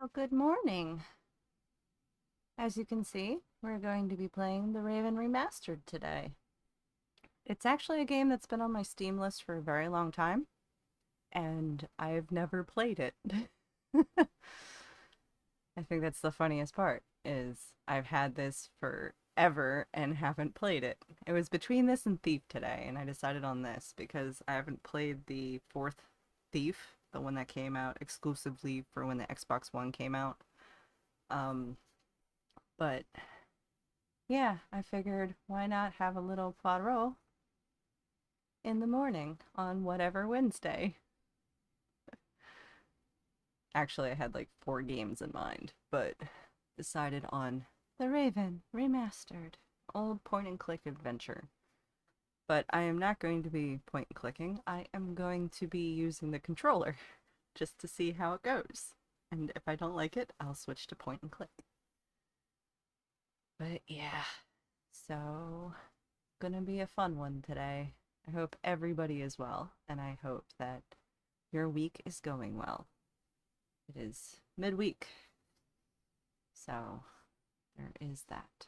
Well, good morning. As you can see, we're going to be playing the Raven Remastered today. It's actually a game that's been on my Steam list for a very long time, and I've never played it. I think that's the funniest part, is I've had this forever and haven't played it. It was between this and Thief today, and I decided on this because I haven't played the fourth Thief, the one that came out exclusively for when the Xbox One came out. Um, but yeah, I figured why not have a little poirot in the morning on whatever Wednesday. Actually, I had like four games in mind, but decided on the Raven Remastered, old point and click adventure. But I am not going to be point and clicking. I am going to be using the controller just to see how it goes. And if I don't like it, I'll switch to point and click. But yeah, so gonna be a fun one today. I hope everybody is well, and I hope that your week is going well. It is midweek, so there is that.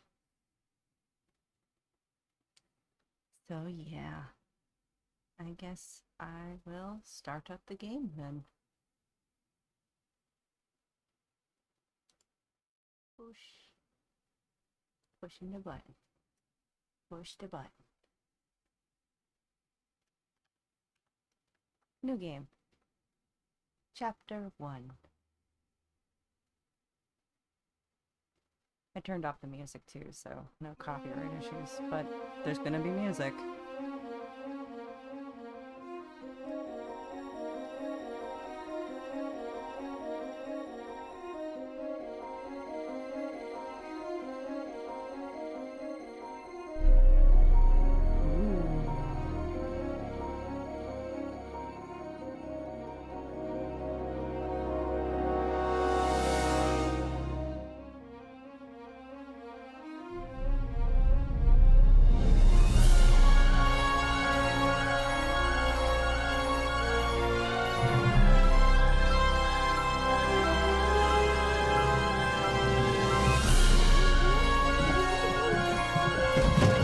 So yeah, I guess I will start up the game then. Push. Pushing the button. Push the button. New game. Chapter 1. I turned off the music too, so no copyright issues, but there's gonna be music.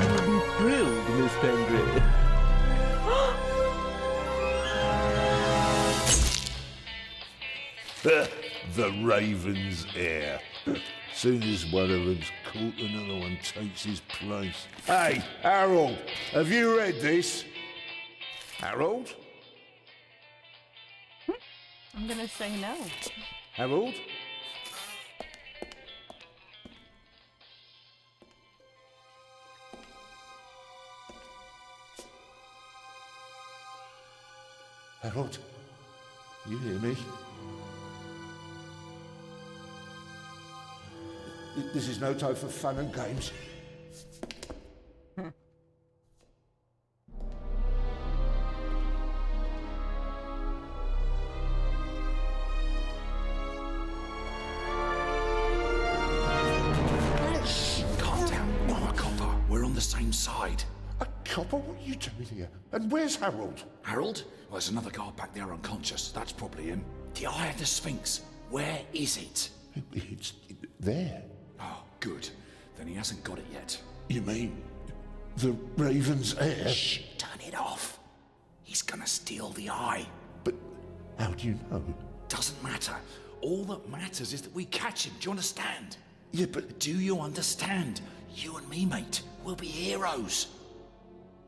You'll be thrilled, Miss Pendry. The Raven's heir. Soon as one of them's caught, another one takes his place. Hey, Harold, have you read this? Harold? I'm gonna say no. Harold? Harold? You hear me? This is no time for fun and games. Calm down. I'm a copper. We're on the same side. A copper? What are you doing here? And where's Harold? Harold? Well, there's another guard back there unconscious. That's probably him. The Eye of the Sphinx. Where is it? It's there. Oh, good. Then he hasn't got it yet. You mean the Raven's heir? Shh! Turn it off. He's gonna steal the eye. But how do you know? Doesn't matter. All that matters is that we catch him. Do you understand? Yeah, but Do you understand? You and me, mate. We'll be heroes.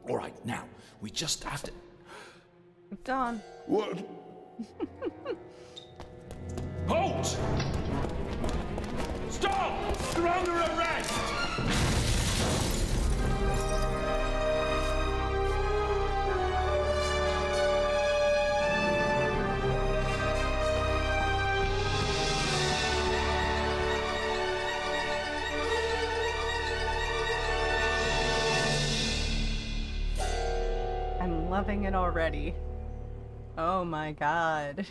All right, now, we just have to... Dawn. what? Halt! Stop! You're under arrest! I'm loving it already. Oh my god.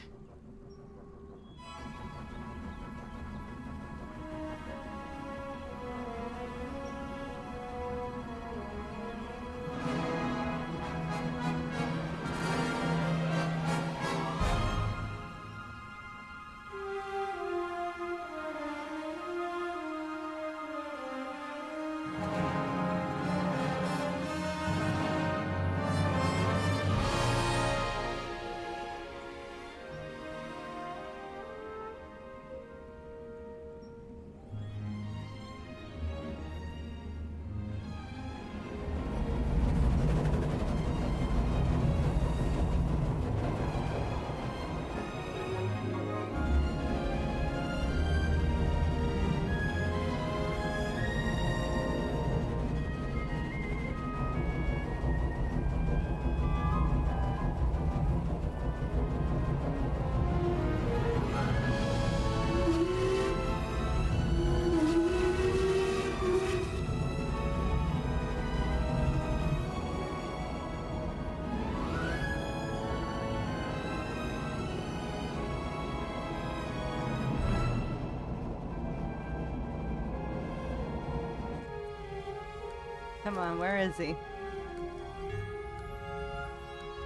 Come on, where is he?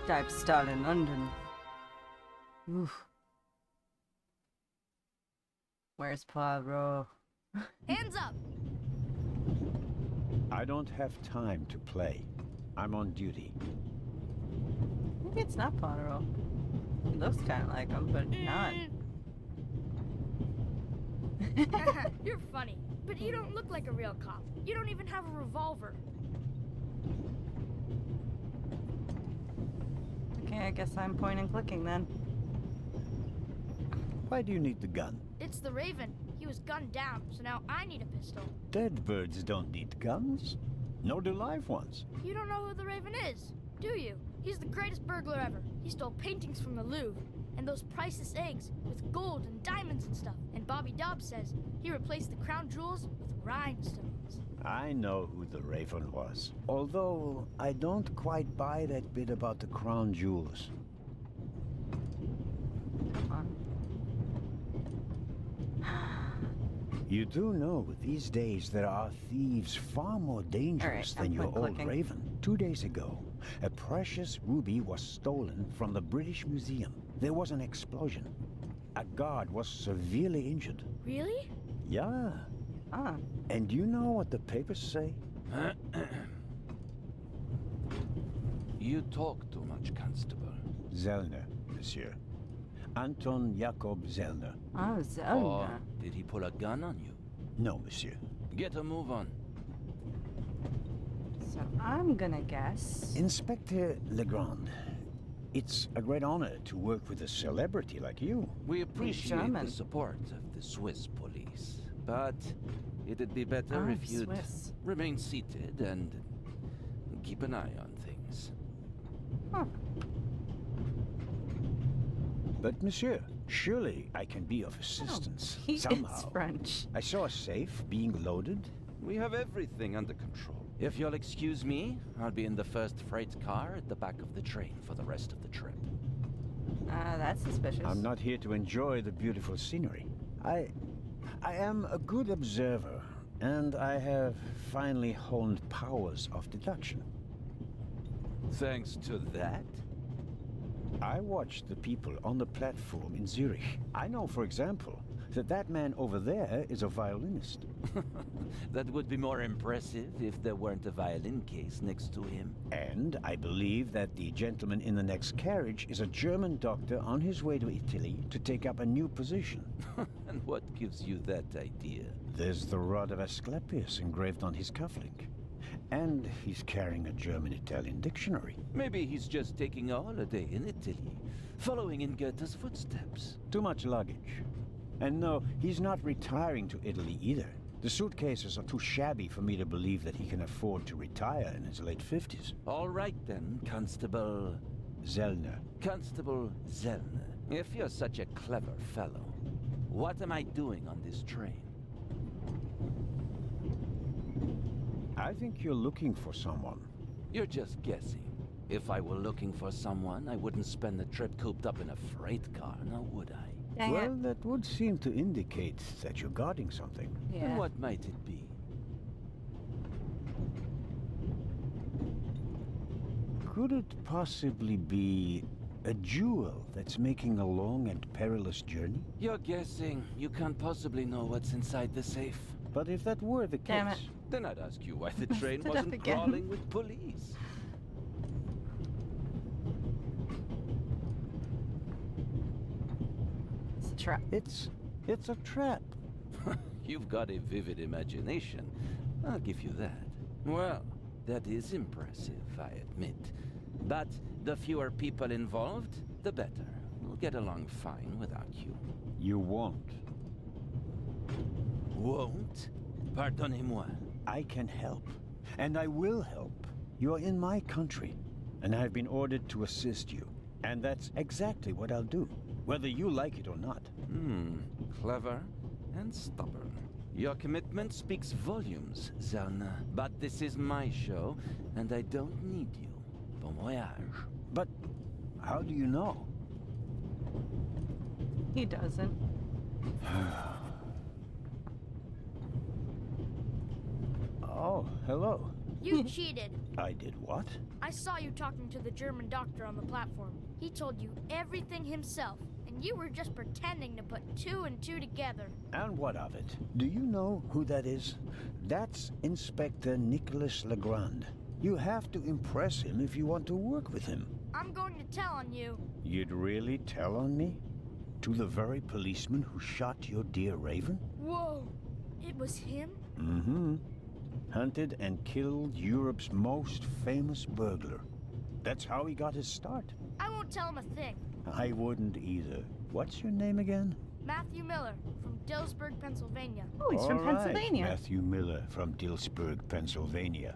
Type stall in London. Oof. Where's Poirot? Hands up! I don't have time to play. I'm on duty. Maybe it's not Poirot. He looks kind of like him, but not. You're funny, but you don't look like a real cop. You don't even have a revolver. Okay, I guess I'm point and clicking then. Why do you need the gun? It's the Raven. He was gunned down, so now I need a pistol. Dead birds don't need guns. Nor do live ones. You don't know who the Raven is, do you? He's the greatest burglar ever. He stole paintings from the Louvre, and those priceless eggs with gold and diamonds and stuff. And Bobby Dobbs says he replaced the crown jewels with rhinestones. I know who the Raven was. Although, I don't quite buy that bit about the crown jewels. Come on. You do know these days there are thieves far more dangerous All right, than your I'm old clicking. Raven. 2 days ago, a precious ruby was stolen from the British Museum. There was an explosion. A guard was severely injured. Really? Yeah. Ah. And you know what the papers say? You talk too much, Constable. Zellner, monsieur. Anton Jakob Zellner. Oh, Or Zelda. did he pull a gun on you? No, monsieur. Get a move on. So I'm gonna guess. Inspector Legrand, it's a great honor to work with a celebrity like you. We appreciate German. the support of the Swiss police, but it'd be better Oh, if you'd Swiss. remain seated and keep an eye on things. Huh. But monsieur, surely I can be of assistance. He is somehow. French. I saw a safe being loaded. We have everything under control. If you'll excuse me, I'll be in the first freight car at the back of the train for the rest of the trip. That's suspicious. I'm not here to enjoy the beautiful scenery. I am a good observer, and I have finally honed powers of deduction. Thanks to that? I watched the people on the platform in Zurich. I know, for example, that man over there is a violinist. That would be more impressive if there weren't a violin case next to him. And I believe that the gentleman in the next carriage is a German doctor on his way to Italy to take up a new position. And what gives you that idea? There's the rod of Asclepius engraved on his cufflink. And he's carrying a German-Italian dictionary. Maybe he's just taking a holiday in Italy, following in Goethe's footsteps. Too much luggage. And no, he's not retiring to Italy either. The suitcases are too shabby for me to believe that he can afford to retire in his late 50s. All right then, Constable... Zellner. Constable Zellner. If you're such a clever fellow, what am I doing on this train? I think you're looking for someone. You're just guessing. If I were looking for someone, I wouldn't spend the trip cooped up in a freight car, now would I? Dang Well, it. that would seem to indicate that you're guarding something. Yeah. And what might it be? Could it possibly be a jewel that's making a long and perilous journey? You're guessing. You can't possibly know what's inside the safe. But if that were the Damn case... it. Then I'd ask you why the train Stood up wasn't again. crawling with police. It's a trap. It's a trap. You've got a vivid imagination. I'll give you that. Well, that is impressive, I admit. But the fewer people involved, the better. We'll get along fine without you. You won't. Won't? Pardonnez-moi. I can help. And I will help. You're in my country. And I've been ordered to assist you. And that's exactly what I'll do. Whether you like it or not. Clever and stubborn. Your commitment speaks volumes, Zellner. But this is my show, and I don't need you. Bon voyage. But how do you know? He doesn't. Oh, hello. You cheated. I did what? I saw you talking to the German doctor on the platform. He told you everything himself, and you were just pretending to put two and two together. And what of it? Do you know who that is? That's Inspector Nicholas Legrand. You have to impress him if you want to work with him. I'm going to tell on you. You'd really tell on me? To the very policeman who shot your dear Raven? Whoa, it was him? Mm-hmm. Hunted and killed Europe's most famous burglar. That's how he got his start. I won't tell him a thing. I wouldn't either. What's your name again? Matthew Miller from Dillsburg, Pennsylvania. Oh, he's from All right, Pennsylvania. Matthew Miller from Dillsburg, Pennsylvania.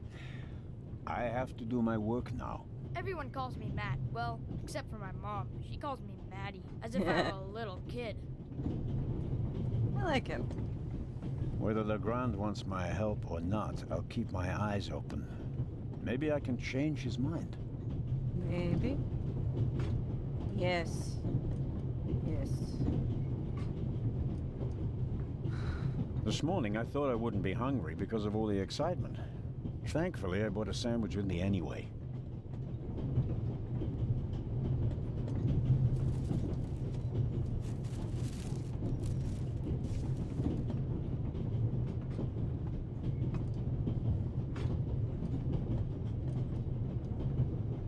I have to do my work now. Everyone calls me Matt. Well, except for my mom. She calls me Maddie, as if I were a little kid. I like him. Whether Legrand wants my help or not, I'll keep my eyes open. Maybe I can change his mind. Maybe. Yes. Yes. This morning, I thought I wouldn't be hungry because of all the excitement. Thankfully, I bought a sandwich with me anyway.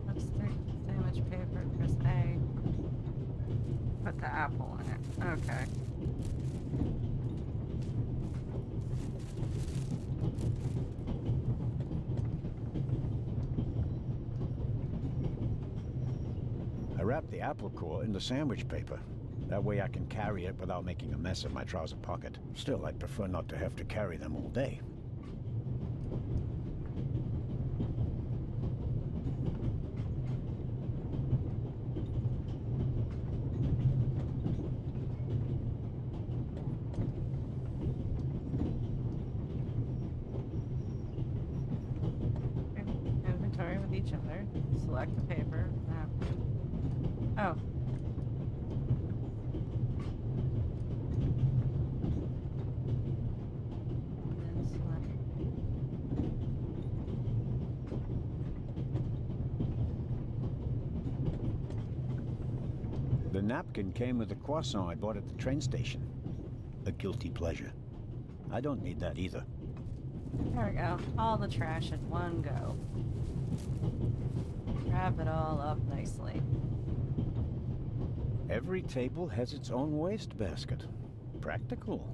Let's stick sandwich paper, press A. Put the apple in it. Okay. I wrapped the apple core in the sandwich paper. That way I can carry it without making a mess of my trouser pocket. Still, I'd prefer not to have to carry them all day. Inventory with each other. Select the paper. Oh. Then select. The napkin came with the croissant I bought at the train station. A guilty pleasure. I don't need that either. There we go. All the trash in one go. Wrap it all up nicely. Every table has its own waste basket. Practical.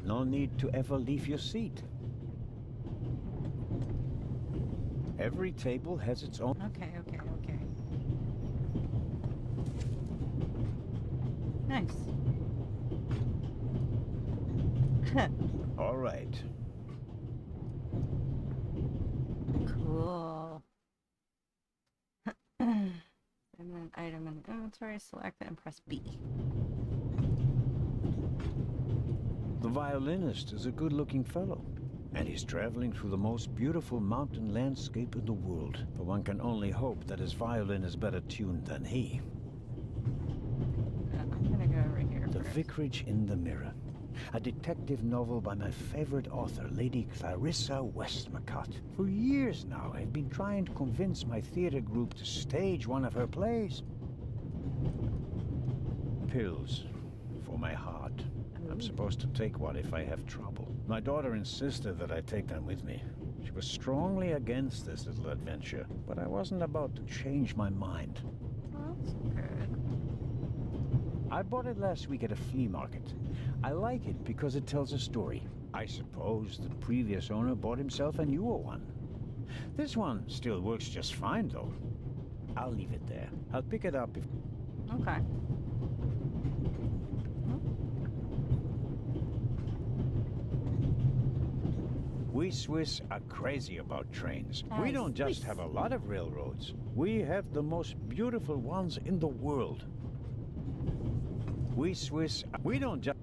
No need to ever leave your seat. Every table has its own... Okay. Nice. All right. Cool. And then item in inventory, select it and press B. The violinist is a good-looking fellow, and he's traveling through the most beautiful mountain landscape in the world. But one can only hope that his violin is better tuned than he. I'm gonna go over here The first. Vicarage in the Mirror, a detective novel by my favorite author, Lady Clarissa Westmacott. For years now, I've been trying to convince my theater group to stage one of her plays. Pills for my heart. I'm supposed to take one if I have trouble. My daughter insisted that I take them with me. She was strongly against this little adventure, but I wasn't about to change my mind. Well, that's good. I bought it last week at a flea market. I like it because it tells a story. I suppose the previous owner bought himself a newer one. This one still works just fine, though. I'll leave it there. I'll pick it up if... Okay. We Swiss are crazy about trains. We Aye, don't just Swiss. have a lot of railroads. We have the most beautiful ones in the world. We Swiss, we don't just...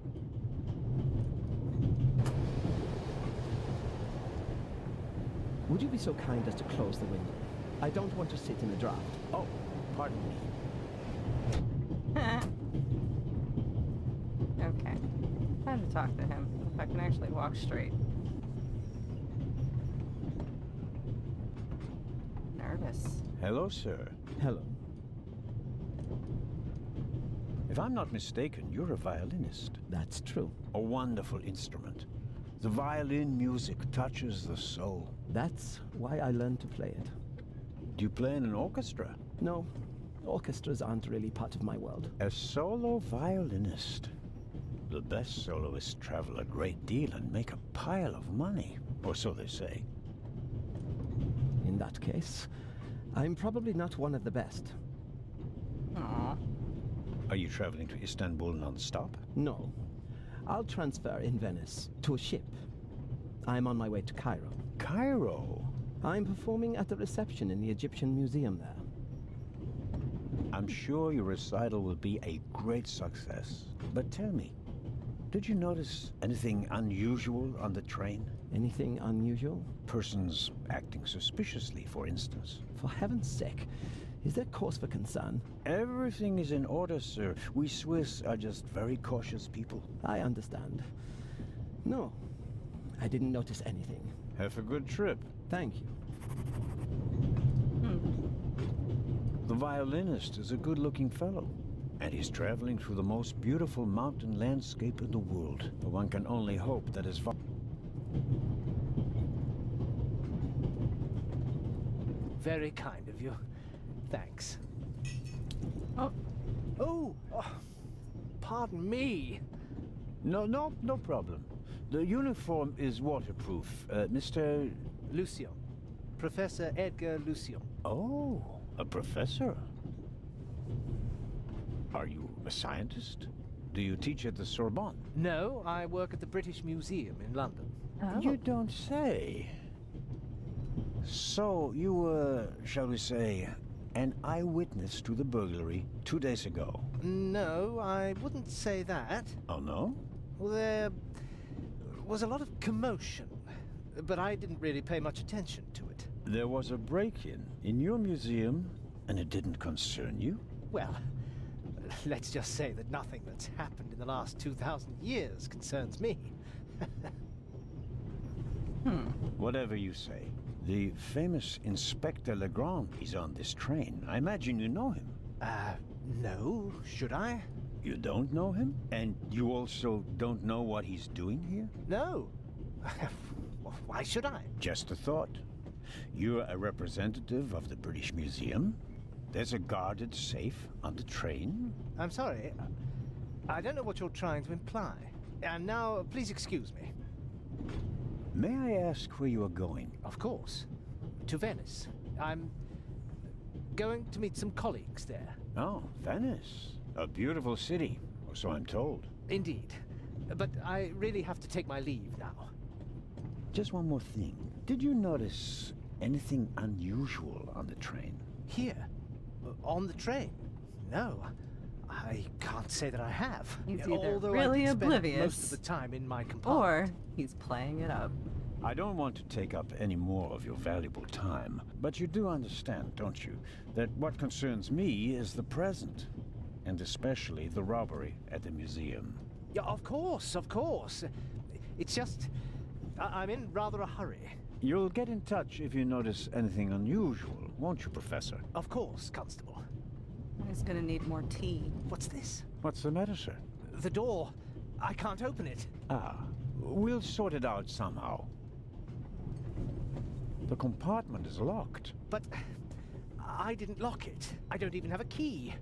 Would you be so kind as to close the window? I don't want to sit in a draft. Oh, pardon me. Okay. Time to talk to him. If I can actually walk straight. nervous. Hello, sir. Hello. If I'm not mistaken, you're a violinist. That's true. A wonderful instrument. The violin music touches the soul. That's why I learned to play it. Do you play in an orchestra? No, orchestras aren't really part of my world. A solo violinist. The best soloists travel a great deal and make a pile of money, or so they say. In that case, I'm probably not one of the best. Aww. Are you traveling to Istanbul non-stop? No. I'll transfer in Venice to a ship. I'm on my way to Cairo. Cairo? I'm performing at the reception in the Egyptian Museum there. I'm sure your recital will be a great success. But tell me, did you notice anything unusual on the train? Anything unusual? Persons acting suspiciously, for instance. For heaven's sake, is there cause for concern? Everything is in order, sir. We Swiss are just very cautious people. I understand. No, I didn't notice anything. Have a good trip. Thank you. The violinist is a good-looking fellow, and he's traveling through the most beautiful mountain landscape in the world. But one can only hope that his Very kind of you. Thanks. Oh, Oh, pardon me. No problem. The uniform is waterproof. Mr. Lucien. Professor Edgar Lucien. Oh, a professor. Are you a scientist? Do you teach at the Sorbonne? No, I work at the British Museum in London. oh. You don't say. So, you were, shall we say, an eyewitness to the burglary 2 days ago? No, I wouldn't say that. Oh, no? Well, there was a lot of commotion, but I didn't really pay much attention to it. There was a break-in in your museum, and it didn't concern you? Well, let's just say that nothing that's happened in the last 2,000 years concerns me. Whatever you say. The famous Inspector Legrand is on this train. I imagine you know him. No, should I? You don't know him? And you also don't know what he's doing here? No. Why should I? Just a thought. You're a representative of the British Museum. There's a guarded safe on the train. I'm sorry. I don't know what you're trying to imply. And now, please excuse me. May I ask where you are going? Of course. To Venice. I'm going to meet some colleagues there. Oh, Venice. A beautiful city, or so I'm told. Indeed. But I really have to take my leave now. Just one more thing. Did you notice anything unusual on the train? Here? On the train? No. I can't say that I have. He's either Although really I did spend oblivious, most of the time in my compartment. or he's playing it up. I don't want to take up any more of your valuable time, but you do understand, don't you, that what concerns me is the present, and especially the robbery at the museum. Yeah, of course, of course. It's just... I'm in rather a hurry. You'll get in touch if you notice anything unusual, won't you, Professor? Of course, Constable. He's gonna need more tea. What's this? What's the matter, sir? The door. I can't open it. Ah, we'll sort it out somehow. The compartment is locked. But I didn't lock it. I don't even have a key.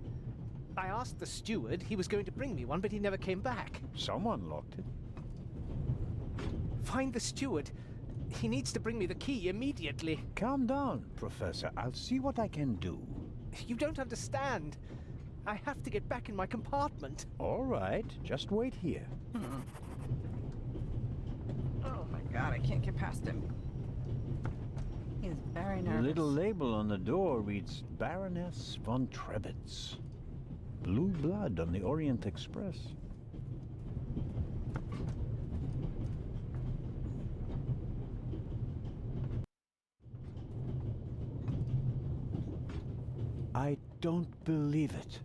I asked the steward. He was going to bring me one, but he never came back. Someone locked it. Find the steward. He needs to bring me the key immediately. Calm down, Professor. I'll see what I can do. You don't understand. I have to get back in my compartment. All right, just wait here. Oh my god, I can't get past him. He's very The nervous. little label on the door reads Baroness von Trebitz. Blue blood on the Orient Express. I don't believe it.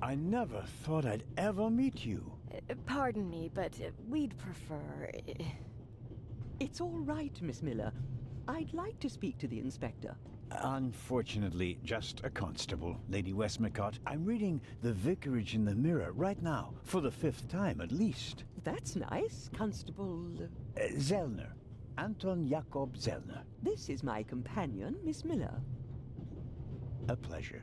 I never thought I'd ever meet you. Pardon me, but we'd prefer... It's all right, Miss Miller. I'd like to speak to the inspector. Unfortunately, just a constable, Lady Westmacott. I'm reading The Vicarage in the Mirror right now, for the 5th time at least. That's nice, Constable... Zellner. Anton Jakob Zellner. This is my companion, Miss Miller. A pleasure.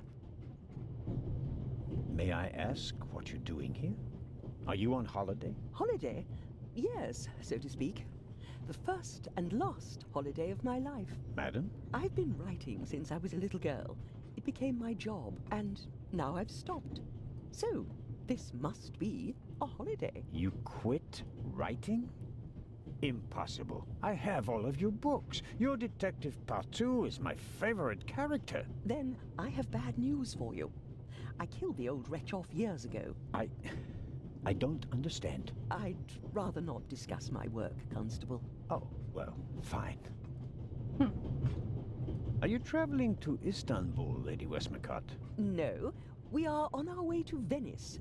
May I ask what you're doing here? Are you on holiday? Holiday? Yes, so to speak. The first and last holiday of my life. Madam? I've been writing since I was a little girl. It became my job, and now I've stopped. So, this must be a holiday. You quit writing? Impossible. I have all of your books. Your Detective Partout is my favorite character. Then I have bad news for you. I killed the old wretch off years ago. I don't understand. I'd rather not discuss my work, Constable. Oh, well, fine. Are you traveling to Istanbul, Lady Westmacott? No, we are on our way to Venice.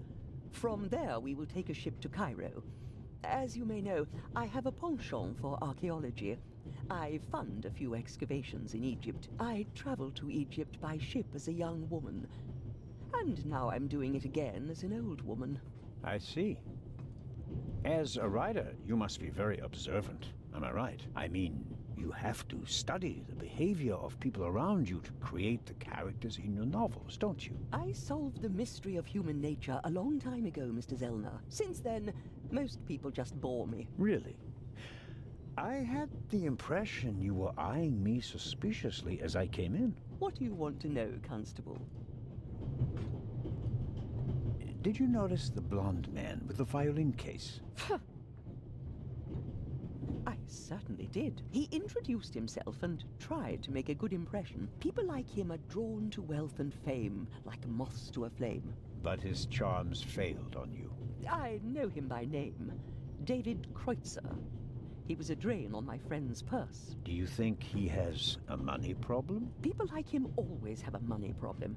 From there, we will take a ship to Cairo. As you may know, I have a penchant for archaeology. I fund a few excavations in Egypt. I traveled to Egypt by ship as a young woman. And now I'm doing it again as an old woman. I see. As a writer, you must be very observant. Am I right? I mean, you have to study the behavior of people around you to create the characters in your novels, don't you? I solved the mystery of human nature a long time ago, Mr. Zellner. Since then, most people just bore me. Really? I had the impression you were eyeing me suspiciously as I came in. What do you want to know, Constable? Did you notice the blonde man with the violin case? I certainly did. He introduced himself and tried to make a good impression. People like him are drawn to wealth and fame, like moths to a flame. But his charms failed on you. I know him by name. David Kreutzer. He was a drain on my friend's purse. Do you think he has a money problem? People like him always have a money problem.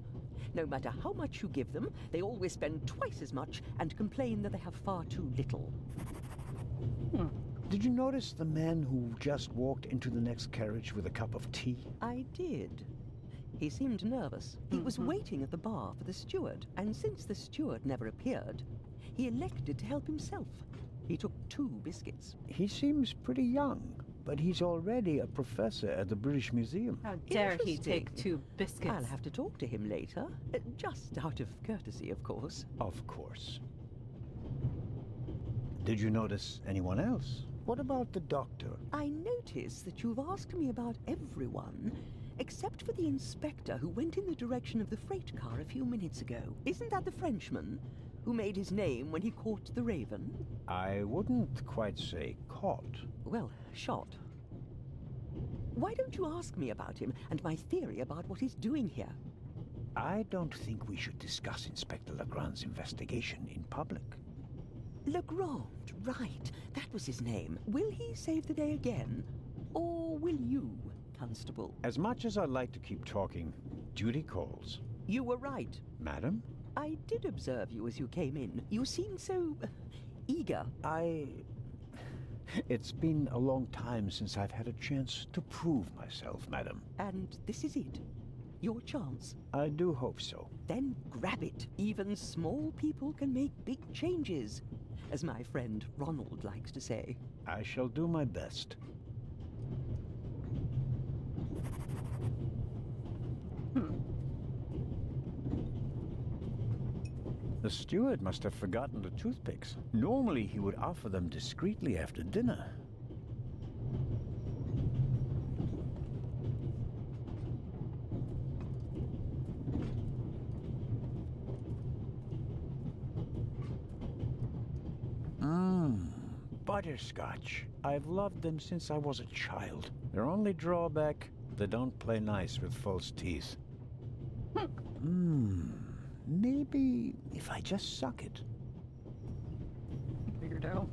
No matter how much you give them, they always spend twice as much and complain that they have far too little. Did you notice the man who just walked into the next carriage with a cup of tea? I did. He seemed nervous. He was waiting at the bar for the steward, and since the steward never appeared, he elected to help himself. He took 2 biscuits. He seems pretty young, but he's already a professor at the British Museum. How dare he take Interesting. 2 biscuits? I'll have to talk to him later. Just out of courtesy, of course. Of course. Did you notice anyone else? What about the doctor? I notice that you've asked me about everyone, except for the inspector who went in the direction of the freight car a few minutes ago. Isn't that the Frenchman who made his name when he caught the Raven? I wouldn't quite say caught. Well, shot. Why don't you ask me about him and my theory about what he's doing here? I don't think we should discuss Inspector Legrand's investigation in public. Legrand, right. That was his name. Will he save the day again? Or will you, Constable? As much as I'd like to keep talking, duty calls. You were right. Madam? I did observe you as you came in. You seemed so... eager. It's been a long time since I've had a chance to prove myself, madam. And this is it. Your chance. I do hope so. Then grab it. Even small people can make big changes, as my friend Ronald likes to say. I shall do my best. The steward must have forgotten the toothpicks. Normally he would offer them discreetly after dinner. Butterscotch. I've loved them since I was a child. Their only drawback, they don't play nice with false teeth. Maybe if I just suck it. Weirdo.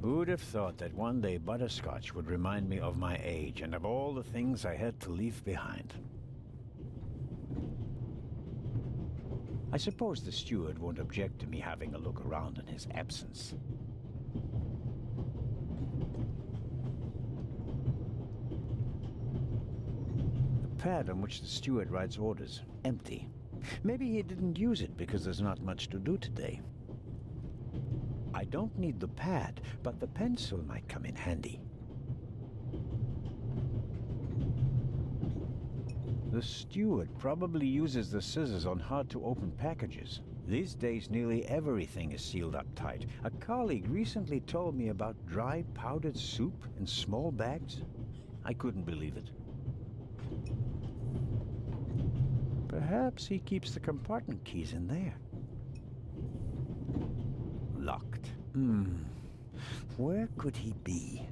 Who'd have thought that one day butterscotch would remind me of my age and of all the things I had to leave behind? I suppose the steward won't object to me having a look around in his absence. pad on which the steward writes orders. Empty. Maybe he didn't use it because there's not much to do today. I don't need the pad, but the pencil might come in handy. The steward probably uses the scissors on hard-to-open packages. These days, nearly everything is sealed up tight. A colleague recently told me about dry powdered soup in small bags. I couldn't believe it. Perhaps he keeps the compartment keys in there. Locked. Where could he be?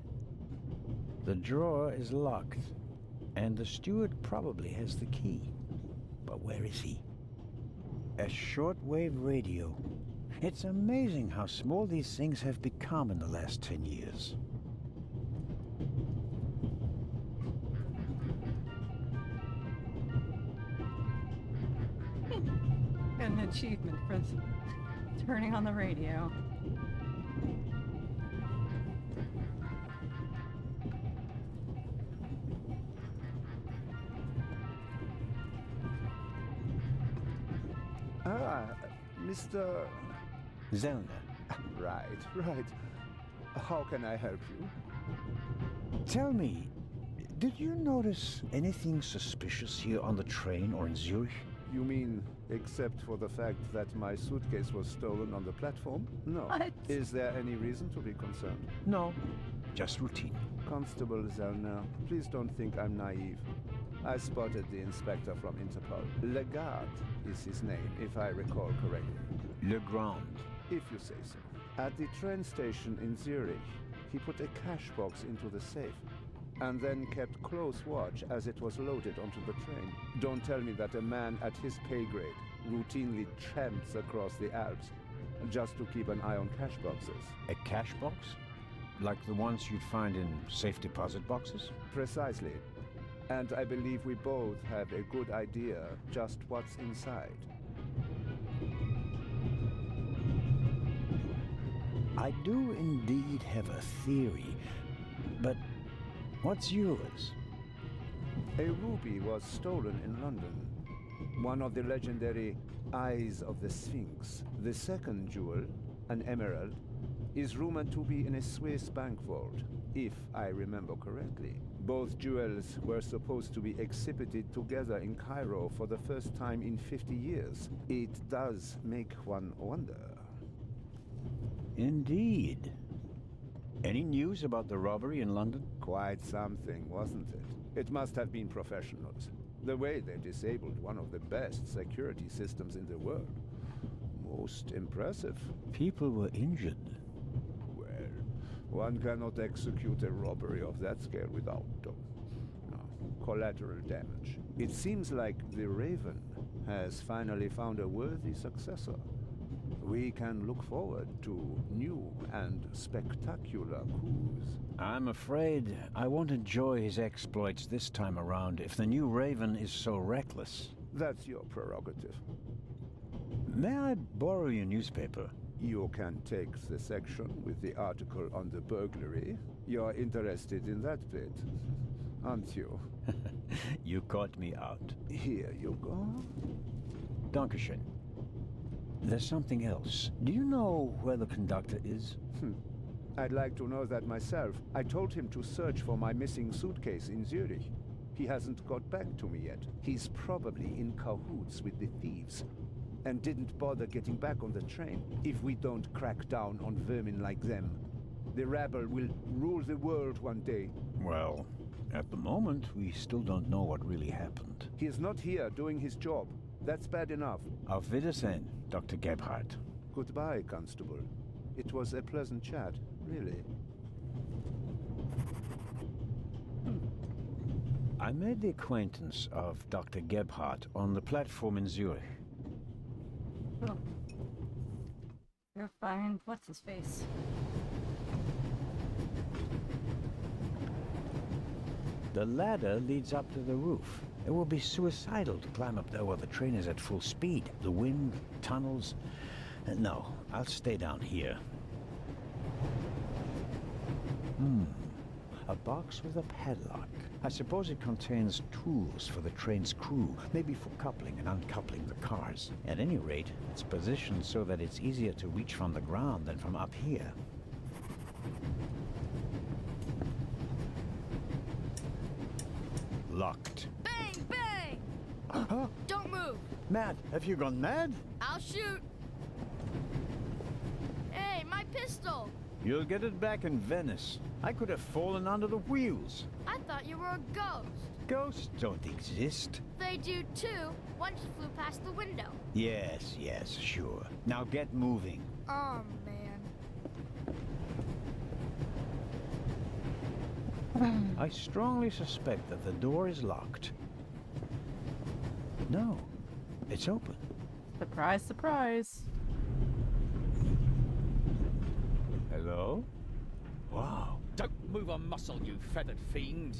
The drawer is locked, and the steward probably has the key. But where is he? A shortwave radio. It's amazing how small these things have become in the last 10 years. An achievement for turning on the radio. Ah, Mr. Zellner. Right. How can I help you? Tell me, did you notice anything suspicious here on the train or in Zurich? You mean, except for the fact that my suitcase was stolen on the platform? No. What? Is there any reason to be concerned? No, just routine. Constable Zellner, please don't think I'm naive. I spotted the inspector from Interpol. Legarde is his name, if I recall correctly. Legrand. If you say so. At the train station in Zurich, he put a cash box into the safe, and then kept close watch as it was loaded onto the train. Don't tell me that a man at his pay grade routinely tramps across the Alps just to keep an eye on cash boxes. A cash box? Like the ones you'd find in safe deposit boxes? Precisely. And I believe we both have a good idea just what's inside. I do indeed have a theory, but what's yours? A ruby was stolen in London. One of the legendary Eyes of the Sphinx. The second jewel, an emerald, is rumored to be in a Swiss bank vault, if I remember correctly. Both jewels were supposed to be exhibited together in Cairo for the first time in 50 years. It does make one wonder. Indeed. Any news about the robbery in London? Quite something, wasn't it? It must have been professionals. The way they disabled one of the best security systems in the world. Most impressive. People were injured. Well, one cannot execute a robbery of that scale without collateral damage. It seems like the Raven has finally found a worthy successor. We can look forward to new and spectacular coups. I'm afraid I won't enjoy his exploits this time around if the new Raven is so reckless. That's your prerogative. May I borrow your newspaper? You can take the section with the article on the burglary. You're interested in that bit, aren't you? You caught me out. Here you go. Dankeschön. There's something else. Do you know where the conductor is? I'd like to know that myself. I told him to search for my missing suitcase in Zurich. He hasn't got back to me yet. He's probably in cahoots with the thieves, and didn't bother getting back on the train. If we don't crack down on vermin like them, the rabble will rule the world one day. Well, at the moment, we still don't know what really happened. He is not here doing his job. That's bad enough. Auf Wiedersehen, Dr. Gebhardt. Goodbye, Constable. It was a pleasant chat, really. I made the acquaintance of Dr. Gebhardt on the platform in Zurich. Oh. You're fine. What's his face? The ladder leads up to the roof. It will be suicidal to climb up there while the train is at full speed. The wind, tunnels... No, I'll stay down here. A box with a padlock. I suppose it contains tools for the train's crew, maybe for coupling and uncoupling the cars. At any rate, it's positioned so that it's easier to reach from the ground than from up here. Locked. Bang, bang! Huh? Don't move. Matt, have you gone mad? I'll shoot. Hey, my pistol. You'll get it back in Venice. I could have fallen under the wheels. I thought you were a ghost. Ghosts don't exist. They do too. One just flew past the window. Yes, sure. Now get moving. Oh, man. I strongly suspect that the door is locked. No, it's open. Surprise, surprise. Hello? Wow. Don't move a muscle, you feathered fiend.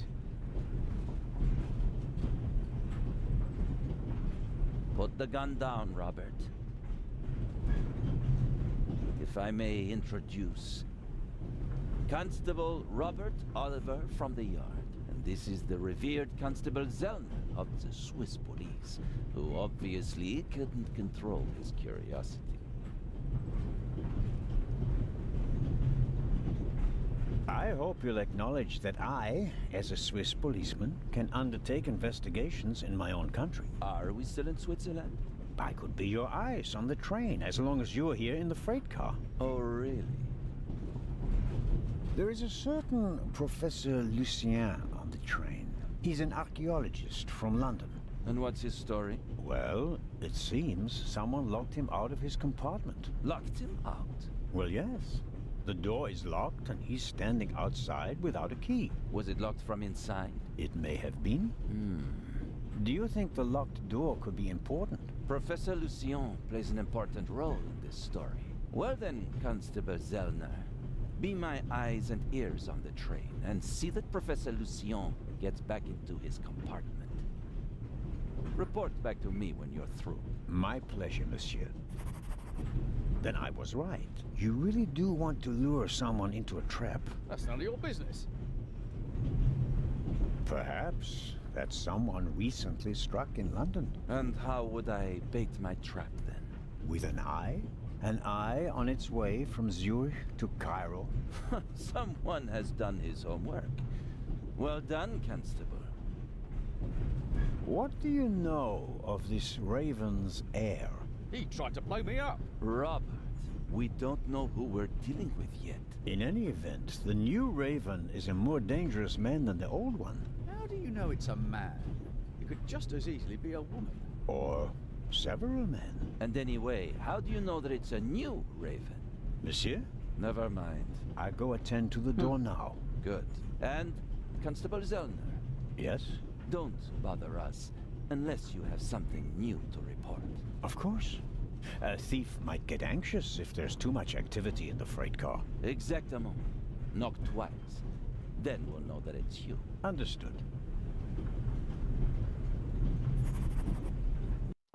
Put the gun down, Robert. If I may introduce Constable Robert Oliver from the yard. And this is the revered Constable Zellner of the Swiss police, who obviously couldn't control his curiosity. I hope you'll acknowledge that I, as a Swiss policeman, can undertake investigations in my own country. Are we still in Switzerland? I could be your eyes on the train, as long as you're here in the freight car. Oh, really? There is a certain Professor Lucien on the train. He's an archaeologist from London. And what's his story? Well, it seems someone locked him out of his compartment. Locked him out? Well, yes. The door is locked and he's standing outside without a key. Was it locked from inside? It may have been. Do you think the locked door could be important? Professor Lucien plays an important role in this story. Well then, Constable Zellner, be my eyes and ears on the train and see that Professor Lucien gets back into his compartment. Report back to me when you're through. My pleasure, monsieur. Then I was right. You really do want to lure someone into a trap. That's none of your business. Perhaps that someone recently struck in London. And how would I bait my trap then? With an eye? An eye on its way from Zurich to Cairo? Someone has done his homework. Well done, Constable. What do you know of this Raven's heir? He tried to blow me up. Robert, we don't know who we're dealing with yet. In any event, the new Raven is a more dangerous man than the old one. How do you know it's a man? It could just as easily be a woman. Or several men. And anyway, how do you know that it's a new Raven? Monsieur? Never mind. I go attend to the door now. Good. And, Constable Zellner, Yes? don't bother us unless you have something new to report. Of course. A thief might get anxious if there's too much activity in the freight car. Exactement. Knock twice. Then we'll know that it's you. Understood.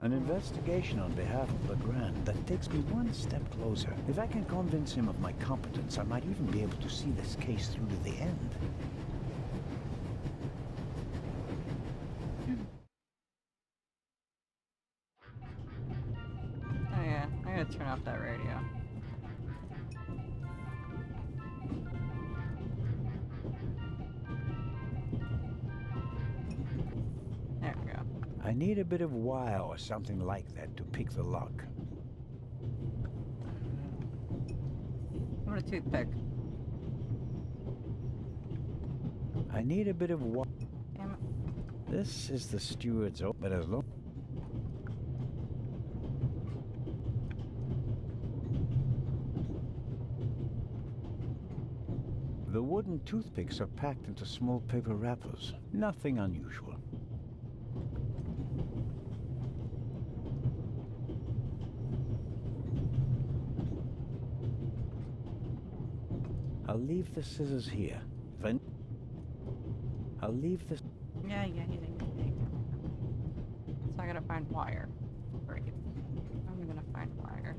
An investigation on behalf of Legrand that takes me one step closer. If I can convince him of my competence, I might even be able to see this case through to the end. Oh yeah, I gotta turn off that radio. There we go. I need a bit of wire or something like that to pick the lock. I want a toothpick. I need a bit of wire. Damn it. This is the steward's but as long... The wooden toothpicks are packed into small paper wrappers. Nothing unusual. I'll leave the scissors here. I'll leave the... Yeah. So I gotta find wire. Great. I'm gonna find wire.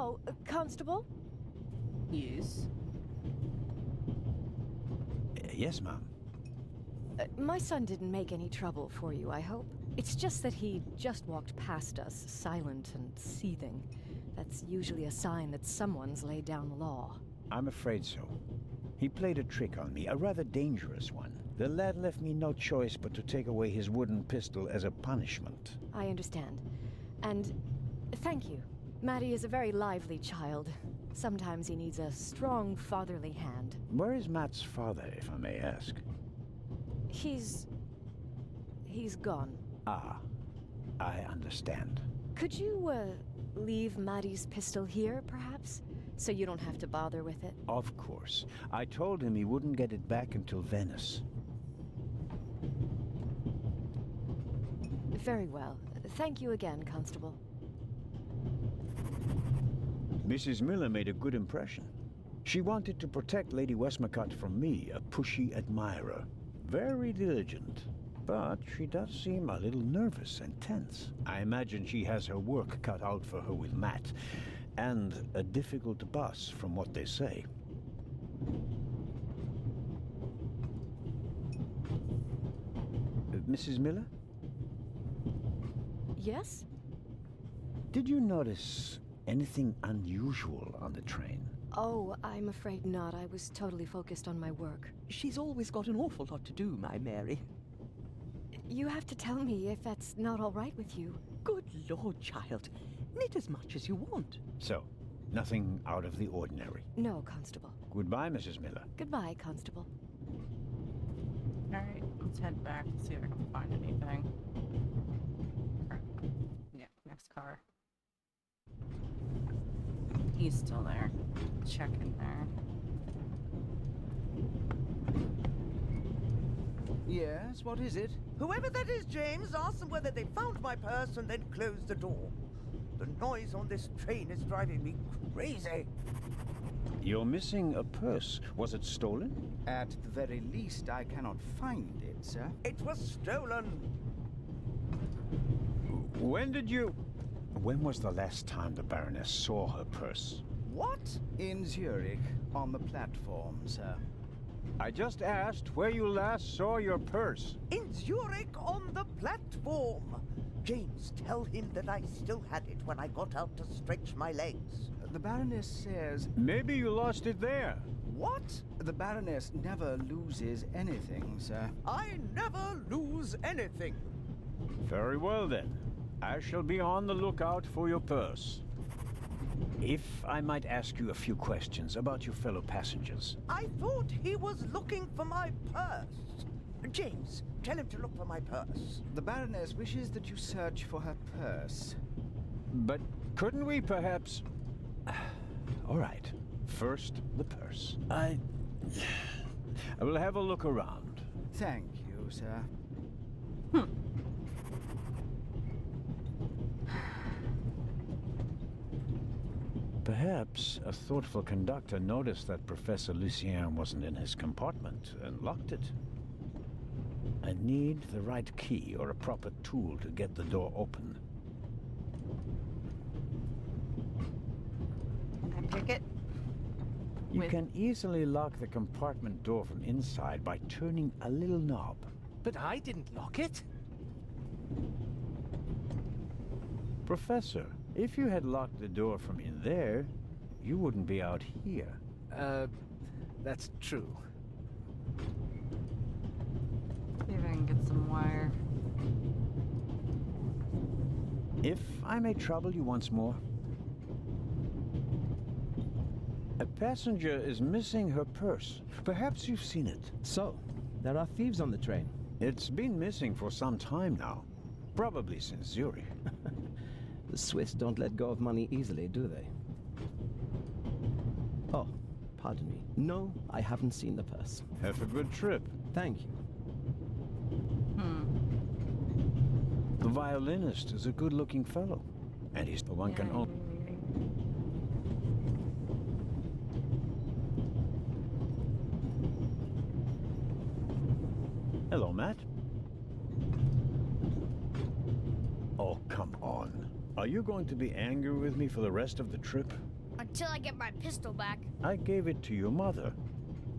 Oh, Constable? Yes. Yes, ma'am. My son didn't make any trouble for you, I hope. It's just that he just walked past us, silent and seething. That's usually a sign that someone's laid down the law. I'm afraid so. He played a trick on me, a rather dangerous one. The lad left me no choice but to take away his wooden pistol as a punishment. I understand. And thank you. Matty is a very lively child. Sometimes he needs a strong fatherly hand. Where is Matt's father, if I may ask? He's gone. Ah, I understand. Could you, leave Matty's pistol here, perhaps? So you don't have to bother with it? Of course. I told him he wouldn't get it back until Venice. Very well. Thank you again, Constable. Mrs. Miller made a good impression. She wanted to protect Lady Westmacott from me, a pushy admirer. Very diligent. But she does seem a little nervous and tense. I imagine she has her work cut out for her with Matt. And a difficult boss, from what they say. Mrs. Miller? Yes? Did you notice anything unusual on the train? Oh, I'm afraid not. I was totally focused on my work. She's always got an awful lot to do, my Mary. You have to tell me if that's not all right with you. Good Lord, child. Knit as much as you want. So, nothing out of the ordinary. No, Constable. Goodbye, Mrs. Miller. Goodbye, Constable. Alright, let's head back and see if I can find anything. Crap. Yeah, next car. He's still there. Check in there. Yes, what is it? Whoever that is, James, ask them whether they found my purse and then closed the door. The noise on this train is driving me crazy. You're missing a purse. Was it stolen? At the very least, I cannot find it, sir. It was stolen. When was the last time the Baroness saw her purse? What? In Zurich, on the platform, sir. I just asked where you last saw your purse. In Zurich on the platform. James, tell him that I still had it when I got out to stretch my legs. The Baroness says... Maybe you lost it there. What? The Baroness never loses anything, sir. I never lose anything. Very well then. I shall be on the lookout for your purse. If I might ask you a few questions about your fellow passengers. I thought he was looking for my purse. James, tell him to look for my purse. The Baroness wishes that you search for her purse. But couldn't we perhaps... All right. First, the purse. I will have a look around. Thank you, sir. Perhaps a thoughtful conductor noticed that Professor Lucien wasn't in his compartment and locked it. I need the right key or a proper tool to get the door open. I pick it. You can easily lock the compartment door from inside by turning a little knob. But I didn't lock it. Professor, if you had locked the door from in there, you wouldn't be out here. That's true. See if I can get some wire. If I may trouble you once more. A passenger is missing her purse. Perhaps you've seen it. So, there are thieves on the train. It's been missing for some time now. Probably since Zurich. The Swiss don't let go of money easily, do they? Oh, pardon me. No, I haven't seen the purse. Have a good trip. Thank you. The violinist is a good-looking fellow. And he's the one can own... Hello, Matt. Oh, come on. Are you going to be angry with me for the rest of the trip? Until I get my pistol back. I gave it to your mother.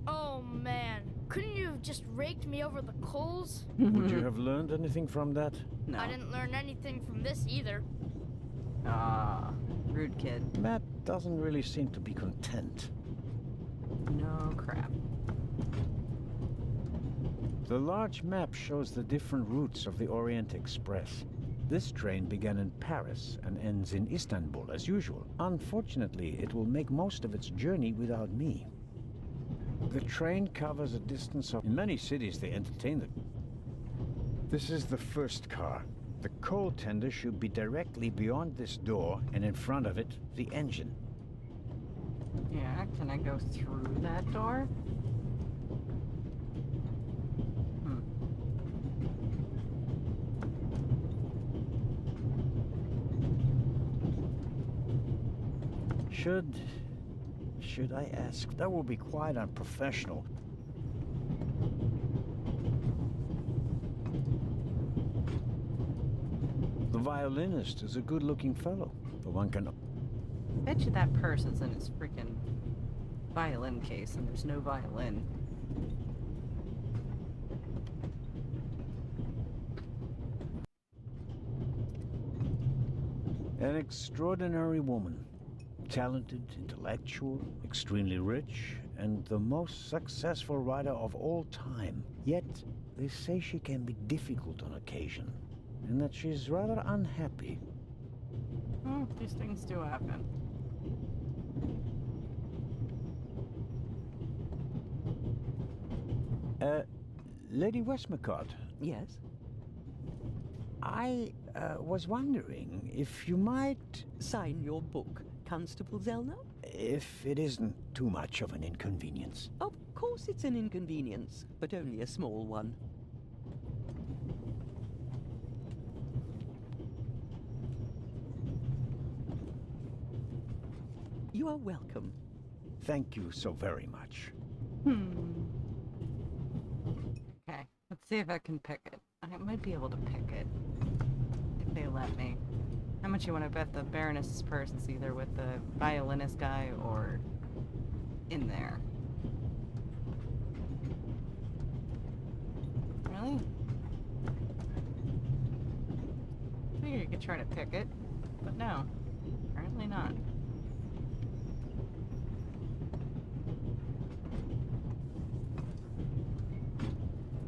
Oh man, couldn't you have just raked me over the coals? Would you have learned anything from that? No. I didn't learn anything from this either. Ah, rude kid. Matt doesn't really seem to be content. No crap. The large map shows the different routes of the Orient Express. This train began in Paris and ends in Istanbul as usual. Unfortunately, it will make most of its journey without me. The train covers a distance of... In many cities, they entertain it. This is the first car. The coal tender should be directly beyond this door, and in front of it, the engine. Yeah, can I go through that door? Should I ask? That would be quite unprofessional. The violinist is a good-looking fellow, but one can... Bet you that purse is in his freaking violin case and there's no violin. An extraordinary woman. Talented, intellectual, extremely rich, and the most successful writer of all time. Yet, they say she can be difficult on occasion, and that she's rather unhappy. These things do happen. Lady Westmacott. Yes? I was wondering if you might... Sign your book, Constable Zelna? If it isn't too much of an inconvenience. Of course it's an inconvenience, but only a small one. You are welcome. Thank you so very much. Okay, let's see if I can pick it. I might be able to pick it. If they let me. How much you want to bet the Baroness's purse is either with the violinist guy or in there? Really? I figured you could try to pick it, but no. Apparently not.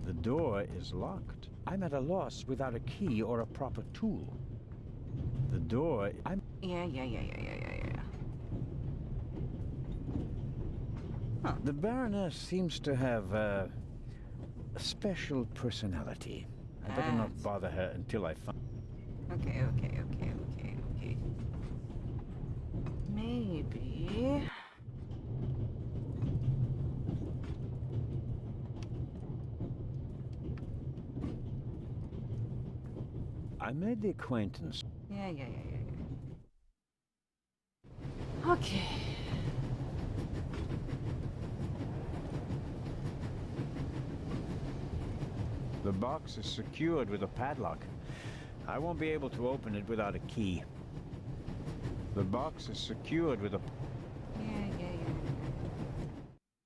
The door is locked. I'm at a loss without a key or a proper tool. The door... Yeah. Huh. The Baroness seems to have a special personality. I better not bother her until I find... Okay. Maybe... I made the acquaintance. Yeah. Okay. The box is secured with a padlock. I won't be able to open it without a key. The box is secured with a... Yeah.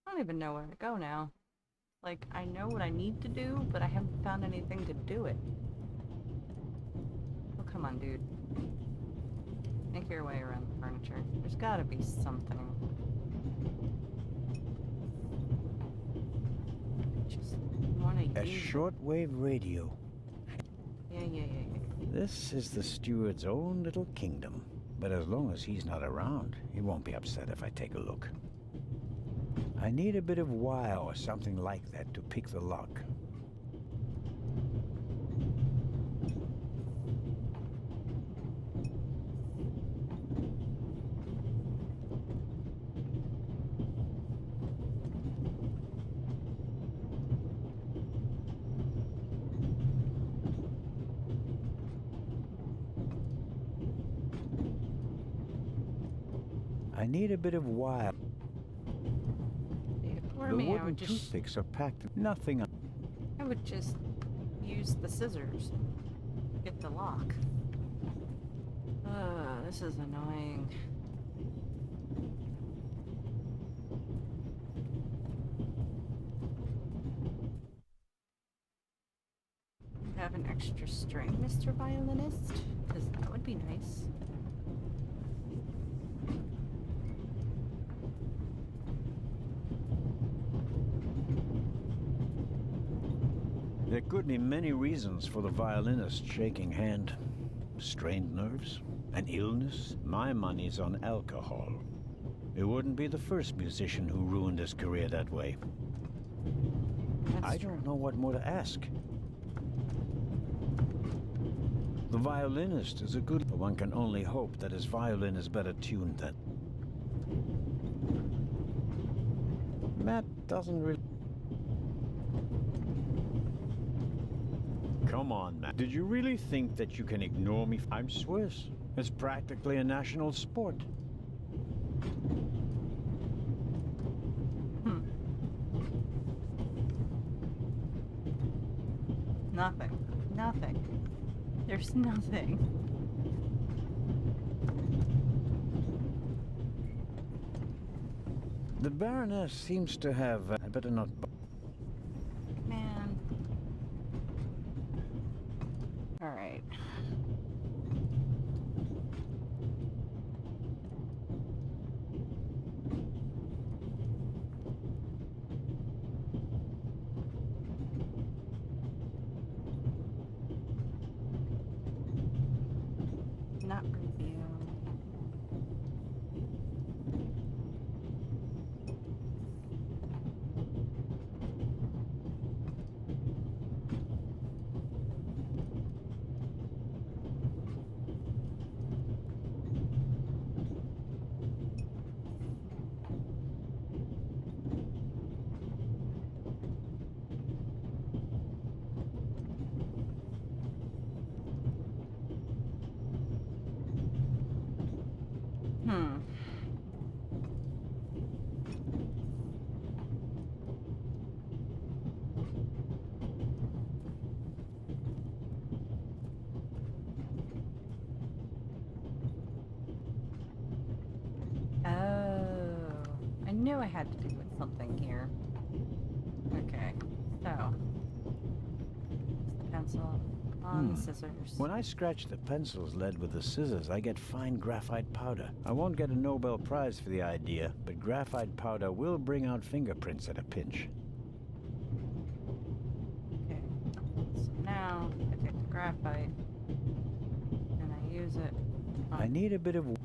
I don't even know where to go now. Like, I know what I need to do, but I haven't found anything to do it. Oh, come on, dude. Make your way around the furniture. There's gotta be something. Just wanna use A shortwave radio. Yeah. This is the steward's own little kingdom. But as long as he's not around, he won't be upset if I take a look. I need a bit of wire or something like that to pick the lock. I need a bit of wire. For The me, I wooden would just... toothpicks are packed. Nothing. I would just use the scissors. Get the lock. This is annoying. have an extra string, Mr. Violinist? Because that would be nice. There could be many reasons for the violinist shaking hand. Strained nerves, an illness. My money's on alcohol. It wouldn't be the first musician who ruined his career that way. I don't know what more to ask. The violinist is a good, but one can only hope that his violin is better tuned than... Matt doesn't really... Come on, Matt. Did you really think that you can ignore me? I'm Swiss. It's practically a national sport. Nothing. Nothing. There's nothing. The Baroness seems to have... I better not... Man. Alright. Not review. I knew I had to do with something here. Okay, so it's the pencil on the scissors. When I scratch the pencil's lead with the scissors, I get fine graphite powder. I won't get a Nobel Prize for the idea, but graphite powder will bring out fingerprints at a pinch. Okay, so now I take the graphite and I use it on... I need a bit of... Oh,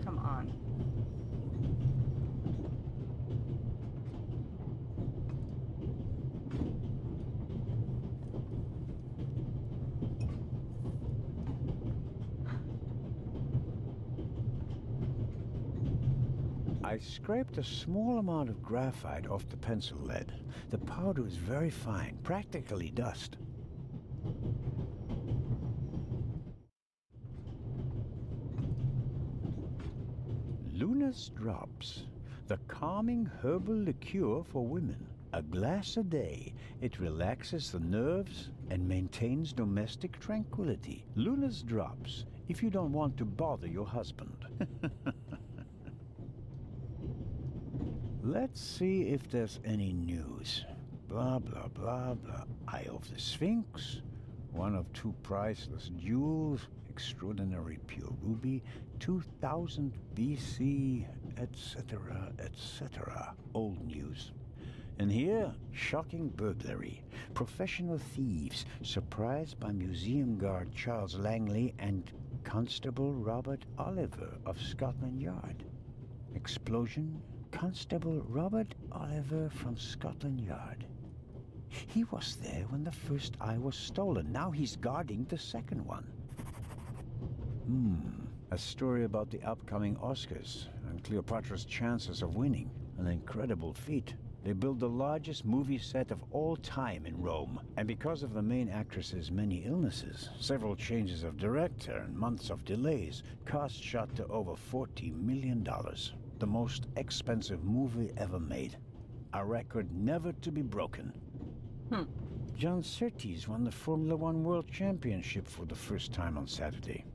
come on. I scraped a small amount of graphite off the pencil lead. The powder is very fine, practically dust. Luna's Drops, the calming herbal liqueur for women. A glass a day. It relaxes the nerves and maintains domestic tranquility. Luna's Drops, if you don't want to bother your husband. Let's see if there's any news. Blah, blah, blah, blah. Eye of the Sphinx, one of two priceless jewels, extraordinary pure ruby, 2000 BC, etc., etc. Old news. And here, shocking burglary. Professional thieves surprised by museum guard Charles Langley and Constable Robert Oliver of Scotland Yard. Explosion. Constable Robert Oliver from Scotland Yard. He was there when the first eye was stolen. Now he's guarding the second one. A story about the upcoming Oscars and Cleopatra's chances of winning. An incredible feat. They built the largest movie set of all time in Rome. And because of the main actress's many illnesses, several changes of director and months of delays, costs shot to over $40 million. The most expensive movie ever made. A record never to be broken. John Surtees won the Formula One World Championship for the first time on Saturday.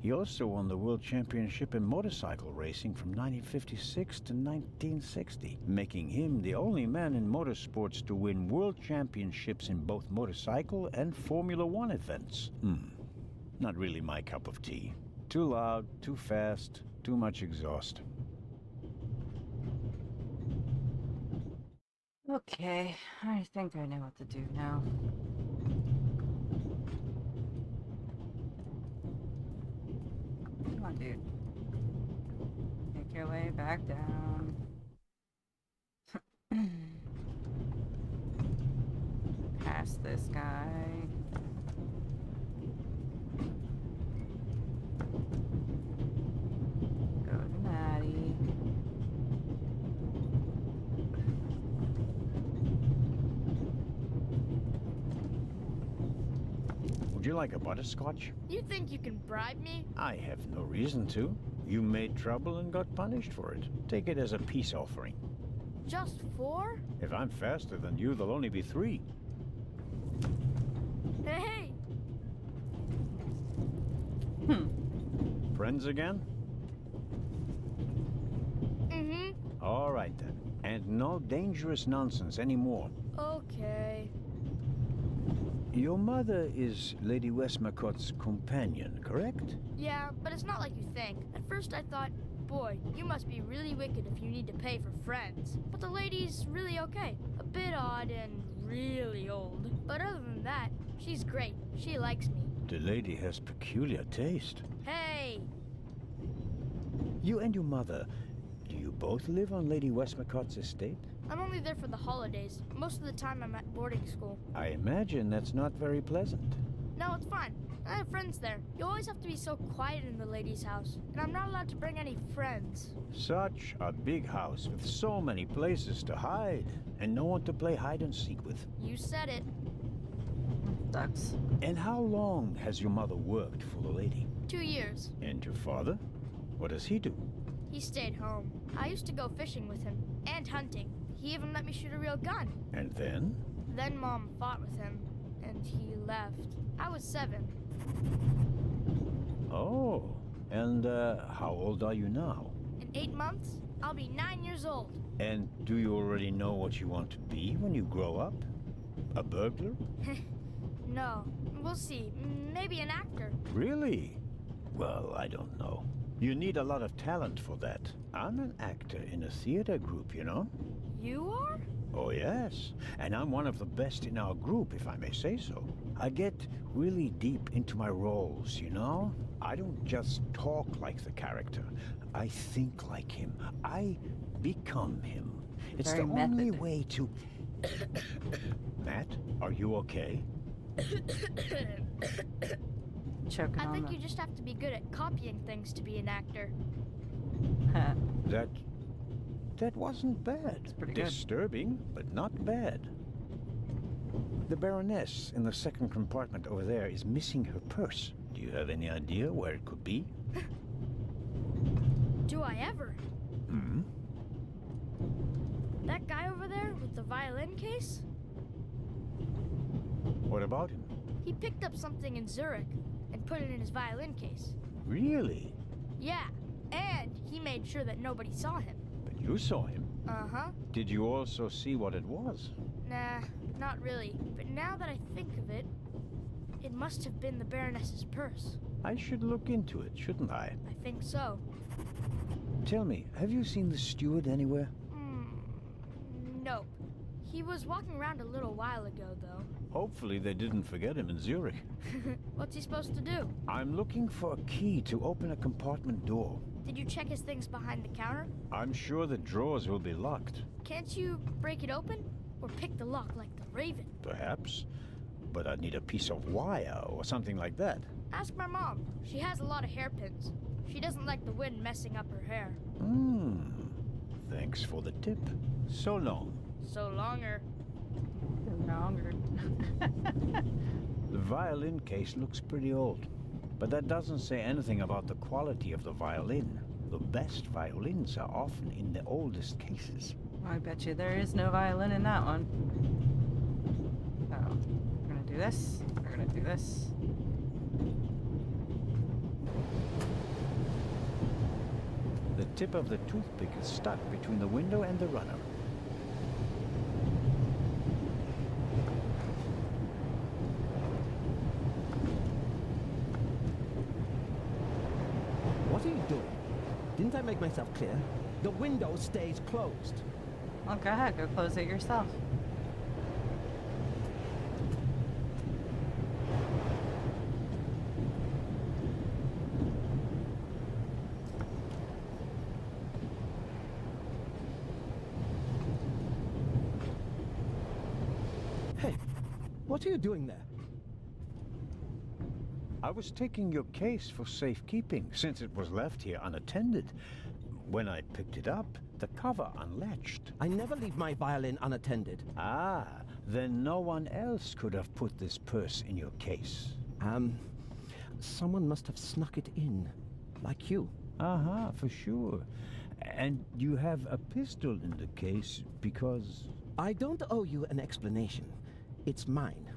He also won the World Championship in motorcycle racing from 1956 to 1960, making him the only man in motorsports to win World Championships in both motorcycle and Formula One events. Not really my cup of tea. Too loud, too fast, too much exhaust. Okay, I think I know what to do now. Come on, dude. Make your way back down. Past this guy. Go to Maddie. Would you like a butterscotch? You think you can bribe me? I have no reason to. You made trouble and got punished for it. Take it as a peace offering. Just 4? If I'm faster than you, there'll only be 3. Hey! Friends again? Mm-hmm. All right then. And no dangerous nonsense anymore. Okay. Your mother is Lady Westmacott's companion, correct? Yeah, but it's not like you think. At first I thought, boy, you must be really wicked if you need to pay for friends. But the lady's really okay. A bit odd and really old. But other than that, she's great. She likes me. The lady has peculiar taste. Hey! You and your mother, do you both live on Lady Westmacott's estate? I'm only there for the holidays. Most of the time I'm at boarding school. I imagine that's not very pleasant. No, it's fine. I have friends there. You always have to be so quiet in the lady's house. And I'm not allowed to bring any friends. Such a big house with so many places to hide and no one to play hide and seek with. You said it. Ducks. And how long has your mother worked for the lady? 2 years. And your father? What does he do? He stayed home. I used to go fishing with him. And hunting. He even let me shoot a real gun. And then? Then Mom fought with him. And he left. I was 7. Oh. And how old are you now? In 8 months, I'll be 9 years old. And do you already know what you want to be when you grow up? A burglar? No. We'll see. Maybe an actor. Really? Well, I don't know. You need a lot of talent for that. I'm an actor in a theater group, you know? You are? Oh, yes. And I'm one of the best in our group, if I may say so. I get really deep into my roles, you know? I don't just talk like the character. I think like him. I become him. It's Very the only method. way to... Matt, are you okay? Choking I on think the... you just have to be good at copying things to be an actor. That wasn't bad. It's pretty good. Disturbing, but not bad. The Baroness in the second compartment over there is missing her purse. Do you have any idea where it could be? Do I ever? Hmm? That guy over there with the violin case? What about him? He picked up something in Zurich and put it in his violin case. Really? Yeah, and he made sure that nobody saw him. But you saw him. Uh-huh. Did you also see what it was? Nah, not really. But now that I think of it, it must have been the Baroness's purse. I should look into it, shouldn't I? I think so. Tell me, have you seen the steward anywhere? Nope. He was walking around a little while ago, though. Hopefully they didn't forget him in Zurich. What's he supposed to do? I'm looking for a key to open a compartment door. Did you check his things behind the counter? I'm sure the drawers will be locked. Can't you break it open? Or pick the lock like the Raven? Perhaps. But I'd need a piece of wire or something like that. Ask my mom. She has a lot of hairpins. She doesn't like the wind messing up her hair. Thanks for the tip. So long. So longer. Longer. The violin case looks pretty old, but that doesn't say anything about the quality of the violin. The best violins are often in the oldest cases. I bet you there is no violin in that one. Oh, we're gonna do this. We're gonna do this. tip of the toothpick is stuck between the window and the runner. What are you doing? Didn't I make myself clear? The window stays closed. Well, go ahead, go close it yourself. Hey, what are you doing there? I was taking your case for safekeeping, since it was left here unattended. When I picked it up, the cover unlatched. I never leave my violin unattended. Ah, then no one else could have put this purse in your case. Someone must have snuck it in. Like you. Aha, for sure. And you have a pistol in the case because... I don't owe you an explanation. It's mine.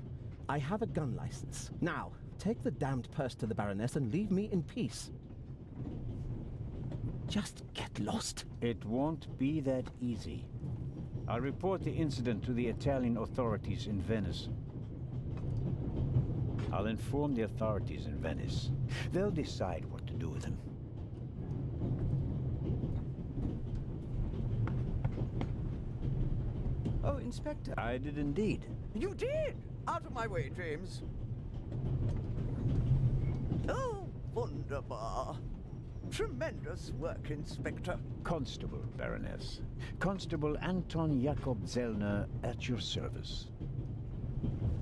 I have a gun license. Now, take the damned purse to the Baroness and leave me in peace. Just get lost. It won't be that easy. I'll report the incident to the Italian authorities in Venice. I'll inform the authorities in Venice. They'll decide what to do with him. Oh, Inspector. I did indeed. You did! Out of my way, James. Oh, wunderbar. Tremendous work, Inspector. Constable, Baroness. Constable Anton Jakob Zellner at your service.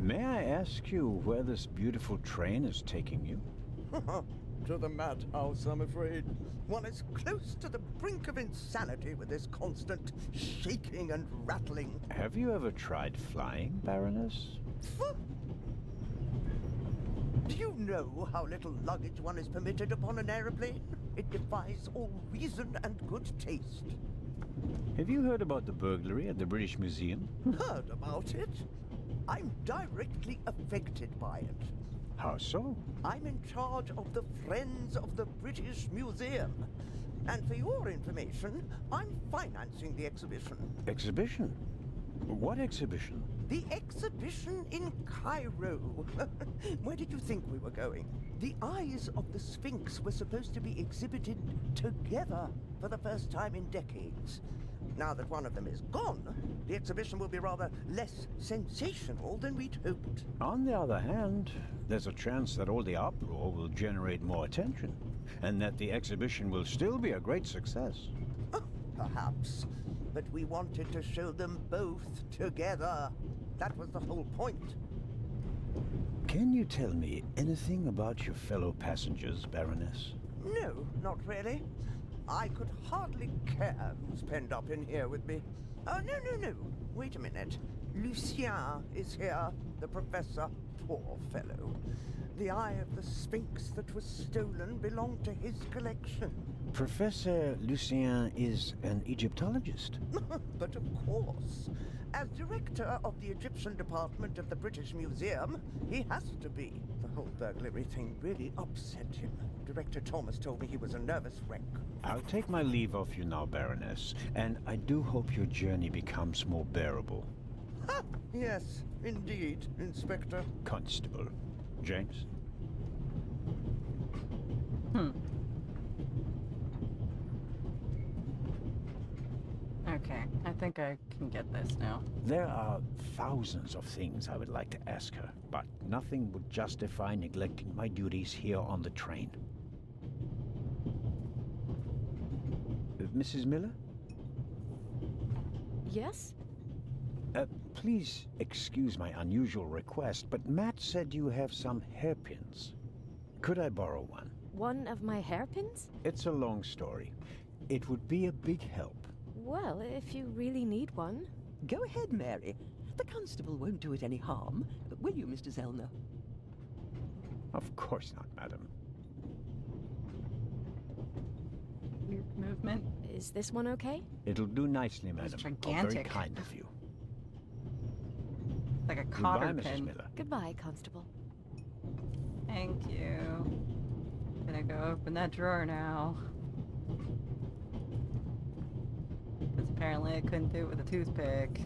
May I ask you where this beautiful train is taking you? To the madhouse, I'm afraid. One is close to the brink of insanity with this constant shaking and rattling. Have you ever tried flying, Baroness? Do you know how little luggage one is permitted upon an aeroplane? It defies all reason and good taste. Have you heard about the burglary at the British Museum? Heard about it? I'm directly affected by it. How so? I'm in charge of the Friends of the British Museum. And for your information, I'm financing the exhibition. Exhibition? What exhibition? The exhibition in Cairo. Where did you think we were going? The eyes of the Sphinx were supposed to be exhibited together for the first time in decades. Now that one of them is gone, the exhibition will be rather less sensational than we'd hoped. On the other hand, there's a chance that all the uproar will generate more attention, and that the exhibition will still be a great success. Perhaps. But we wanted to show them both together. That was the whole point. Can you tell me anything about your fellow passengers, Baroness? No, not really. I could hardly care who's penned up in here with me. Oh, no. Wait a minute. Lucien is here, the professor. Poor fellow. The eye of the Sphinx that was stolen belonged to his collection. Professor Lucien is an Egyptologist. But of course. As director of the Egyptian department of the British Museum, he has to be. The whole burglary thing really upset him. Director Thomas told me he was a nervous wreck. I'll take my leave of you now, Baroness, and I do hope your journey becomes more bearable. Ha! Yes, indeed, Inspector. Constable. James? Okay, I think I can get this now. There are thousands of things I would like to ask her, but nothing would justify neglecting my duties here on the train. Mrs. Miller? Yes? Please excuse my unusual request, but Matt said you have some hairpins. Could I borrow one? One of my hairpins? It's a long story. It would be a big help. Well, if you really need one. Go ahead, Mary. The constable won't do it any harm. Will you, Mr. Zellner? Of course not, madam. Weird movement. Is this one okay? It'll do nicely, madam. It's Very gigantic. kind of you. Like a Goodbye, cotter Mrs. pin. Miller. Goodbye, Constable. Thank you. Gonna go open that drawer now. Apparently I couldn't do it with a toothpick.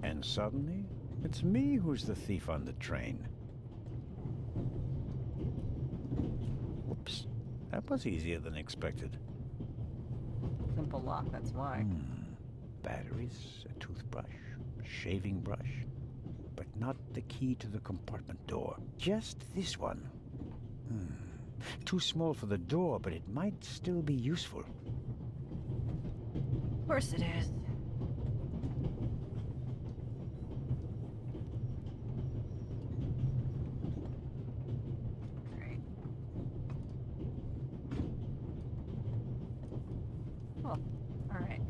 And suddenly, it's me who's the thief on the train. Whoops. That was easier than expected. Simple lock, that's why. Batteries, a toothbrush, shaving brush, but not the key to the compartment door. Just this one. Too small for the door, but it might still be useful. Of course it is. Alright. Oh, alright.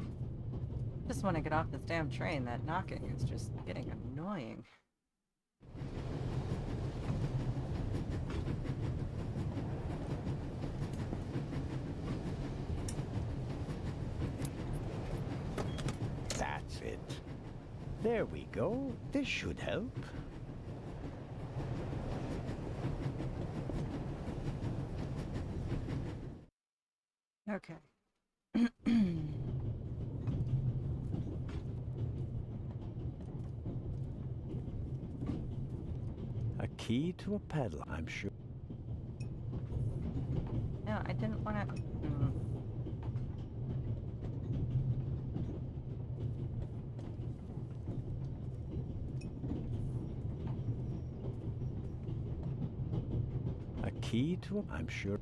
Just want to get off this damn train. That knocking is just getting annoying. That's it. There we go. This should help. Okay. A key to a padlock, I'm sure. No, I didn't want to... A key to a... I'm sure.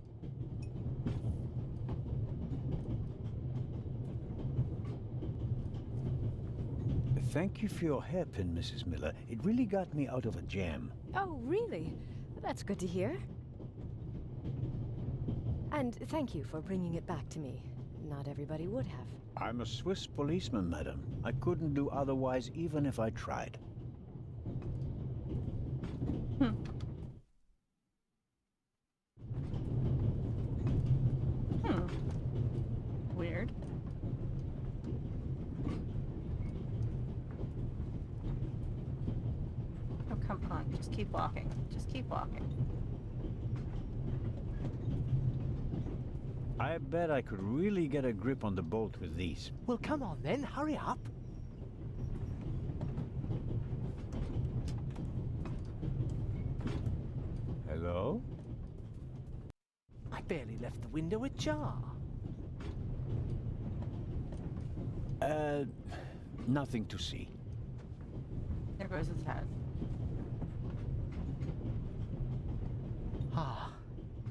Thank you for your hairpin, Mrs. Miller. It really got me out of a jam. Oh, really? That's good to hear. And thank you for bringing it back to me. Not everybody would have. I'm a Swiss policeman, madam. I couldn't do otherwise even if I tried. Weird. Oh, come on. Just keep walking. Just keep walking. I bet I could really get a grip on the bolt with these. Well, come on then, hurry up. Hello? I barely left the window ajar. Nothing to see. There goes his head. Ah.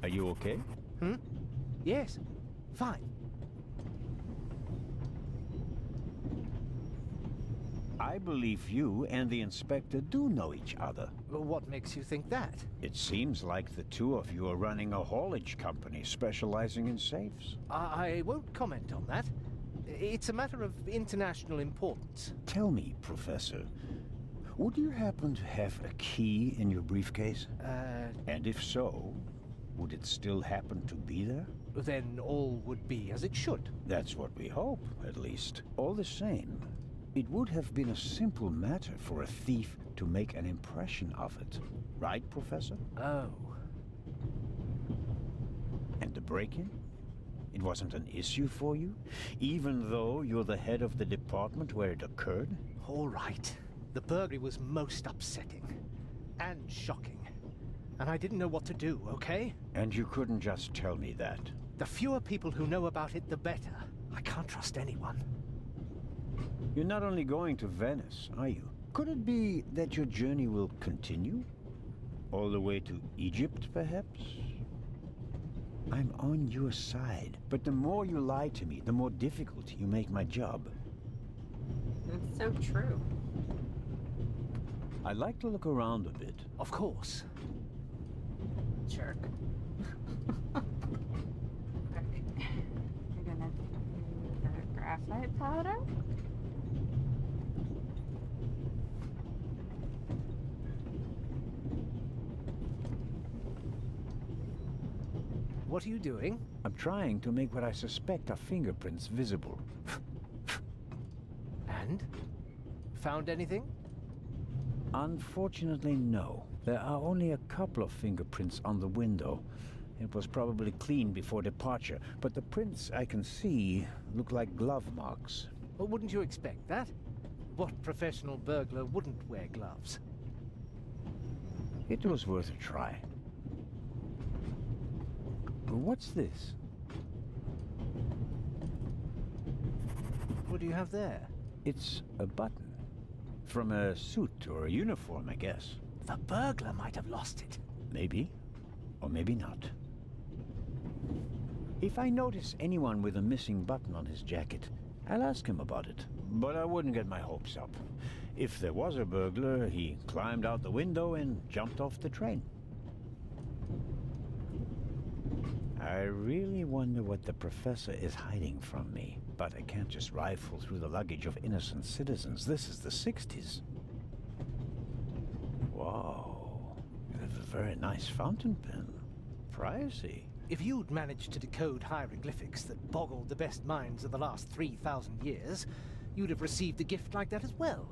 Are you okay? Yes, fine. I believe you and the inspector do know each other. What makes you think that? It seems like the two of you are running a haulage company specializing in safes. I won't comment on that. It's a matter of international importance. Tell me, Professor, would you happen to have a key in your briefcase? And if so, would it still happen to be there? Then all would be as it should. That's what we hope, at least. All the same, it would have been a simple matter for a thief to make an impression of it. Right, Professor? Oh. And the break-in? It wasn't an issue for you? Even though you're the head of the department where it occurred? All right. The burglary was most upsetting. And shocking. And I didn't know what to do, okay? And you couldn't just tell me that. The fewer people who know about it, the better. I can't trust anyone. You're not only going to Venice, are you? Could it be that your journey will continue? All the way to Egypt, perhaps? I'm on your side, but the more you lie to me, the more difficult you make my job. It's so true. I'd like to look around a bit. Of course. Jerk. Alright. We're gonna do the graphite powder. What are you doing? I'm trying to make what I suspect are fingerprints visible. And? Found anything? Unfortunately, no. There are only a couple of fingerprints on the window, It was probably cleaned before departure, but the prints I can see look like glove marks. Well, wouldn't you expect that? What professional burglar wouldn't wear gloves? It was worth a try. What's this? What do you have there? It's a button. From a suit or a uniform, I guess. The burglar might have lost it. Maybe. Or maybe not. If I notice anyone with a missing button on his jacket, I'll ask him about it. But I wouldn't get my hopes up. If there was a burglar, he climbed out the window and jumped off the train. I really wonder what the professor is hiding from me. But I can't just rifle through the luggage of innocent citizens. This is the 60s. Whoa. You have a very nice fountain pen. Pricey. If you'd managed to decode hieroglyphics that boggled the best minds of the last 3,000 years, you'd have received a gift like that as well.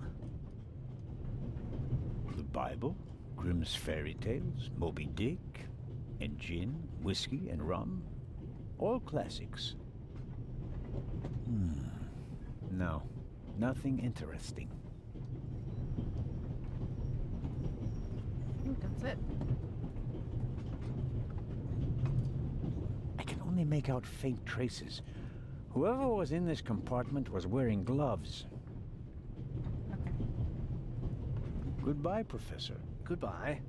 The Bible, Grimm's fairy tales, Moby Dick, and gin, whiskey, and rum. All classics. No, nothing interesting. I think that's it. I can only make out faint traces. Whoever was in this compartment was wearing gloves. Okay. Goodbye, Professor. Goodbye.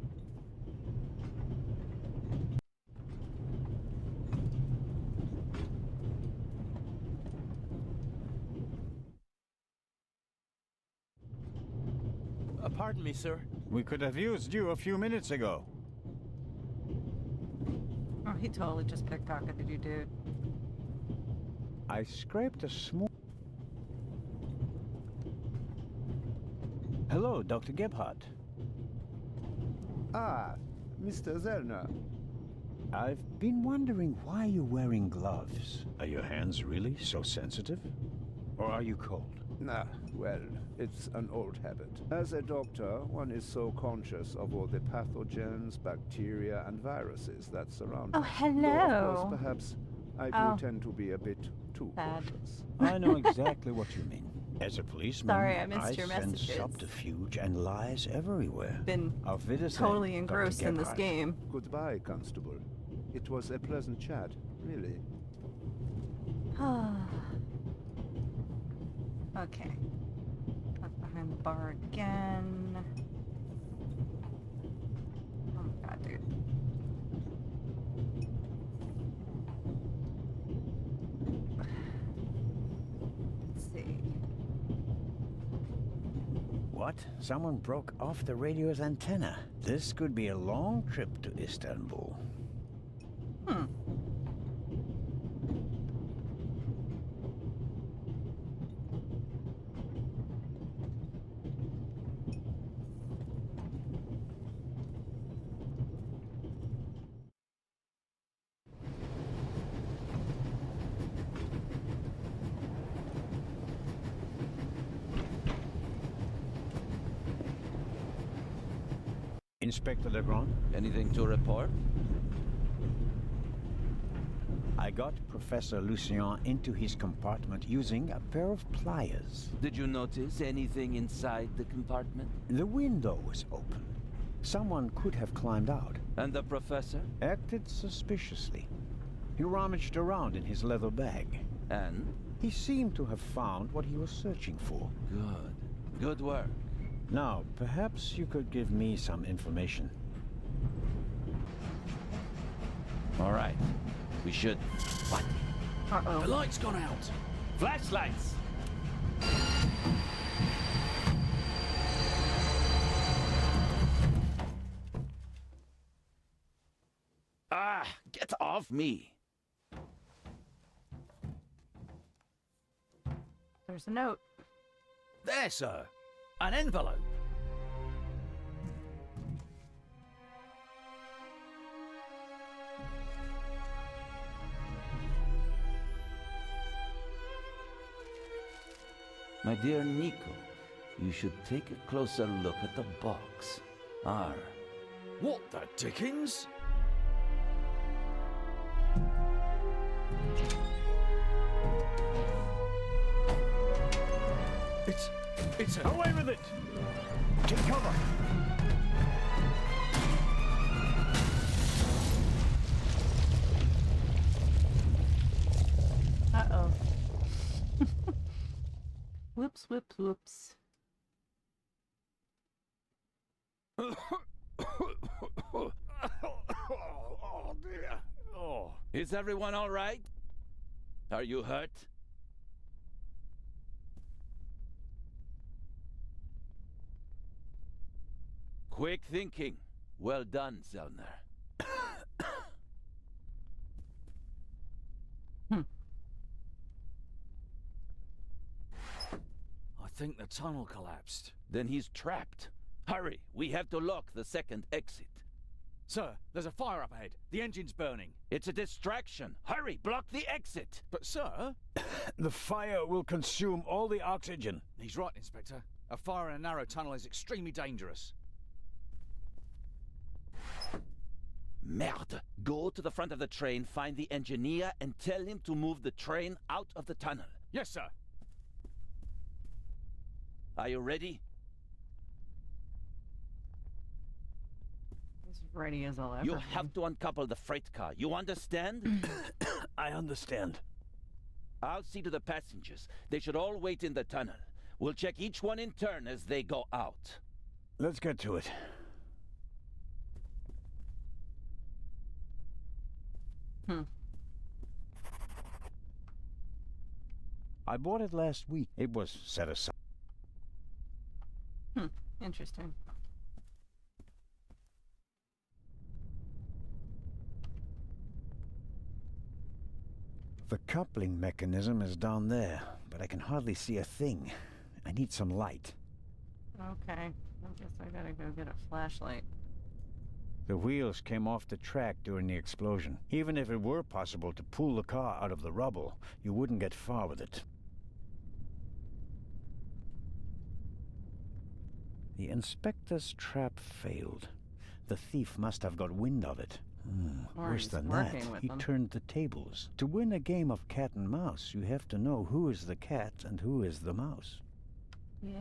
Pardon me, sir. We could have used you a few minutes ago. Oh, he totally just pickpocketed you, dude. I scraped a small... Hello, Dr. Gebhardt. Ah, Mr. Zellner. I've been wondering why you're wearing gloves. Are your hands really so sensitive? Or are you cold? Ah, well, it's an old habit. As a doctor, one is so conscious of all the pathogens, bacteria, and viruses that surround Oh, us. hello. Though, of course, perhaps I do tend to be a bit too Bad. cautious. I know exactly what you mean. As a policeman, Sorry, I missed your sense messages. subterfuge and lies everywhere. Been Auf Wiedersehen, totally Dr. engrossed in this Gebhardt. game. Goodbye, Constable. It was a pleasant chat, really. Okay. Look behind the bar again. Oh my god, dude. Let's see. What? Someone broke off the radio's antenna. This could be a long trip to Istanbul. Inspector Legrand? Anything to report? I got Professor Lucien into his compartment using a pair of pliers. Did you notice anything inside the compartment? The window was open. Someone could have climbed out. And the professor? Acted suspiciously. He rummaged around in his leather bag. And? He seemed to have found what he was searching for. Good. Good work. Now, perhaps you could give me some information. All right. We should... What? The light's gone out. Flashlights! Ah! Get off me! There's a note. There, sir. An envelope. My dear Nico, you should take a closer look at the box. R. What the dickens? It's a... Away with it! Take cover! Uh-oh. Whoops, whoops, whoops. Oh, dear. Oh. Is everyone all right? Are you hurt? Quick thinking. Well done, Zellner. I think the tunnel collapsed. Then he's trapped. Hurry, we have to lock the second exit. Sir, there's a fire up ahead. The engine's burning. It's a distraction. Hurry, block the exit. But sir... The fire will consume all the oxygen. He's right, Inspector. A fire in a narrow tunnel is extremely dangerous. Merde. Go to the front of the train, find the engineer, and tell him to move the train out of the tunnel. Yes, sir. Are you ready? As ready as I'll ever You be. have to uncouple the freight car. You understand? I understand. I'll see to the passengers. They should all wait in the tunnel. We'll check each one in turn as they go out. Let's get to it. I bought it last week. It was set aside. Interesting. The coupling mechanism is down there, but I can hardly see a thing. I need some light. Okay. I guess I gotta go get a flashlight. The wheels came off the track during the explosion. Even if it were possible to pull the car out of the rubble, you wouldn't get far with it. The inspector's trap failed. The thief must have got wind of it. Or Worse he's than that, working with he them. turned the tables. To win a game of cat and mouse, you have to know who is the cat and who is the mouse. Yeah.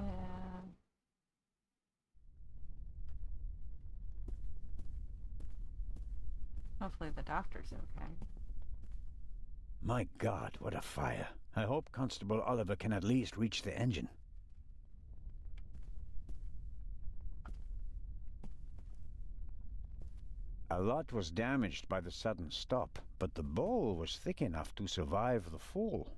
Hopefully the doctor's okay. My God, what a fire. I hope Constable Oliver can at least reach the engine. A lot was damaged by the sudden stop, but the bowl was thick enough to survive the fall.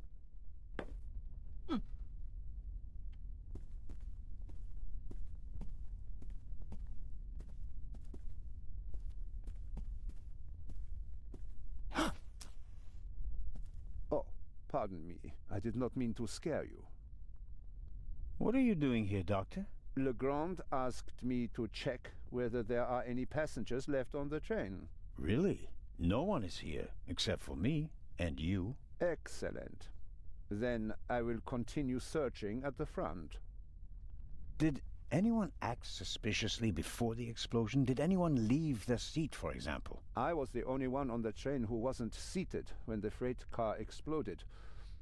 Oh, pardon me. I did not mean to scare you. What are you doing here, Doctor? Legrand asked me to check whether there are any passengers left on the train. Really? No one is here, except for me and you. Excellent. Then I will continue searching at the front. Did anyone act suspiciously before the explosion? Did anyone leave their seat, for example? I was the only one on the train who wasn't seated when the freight car exploded.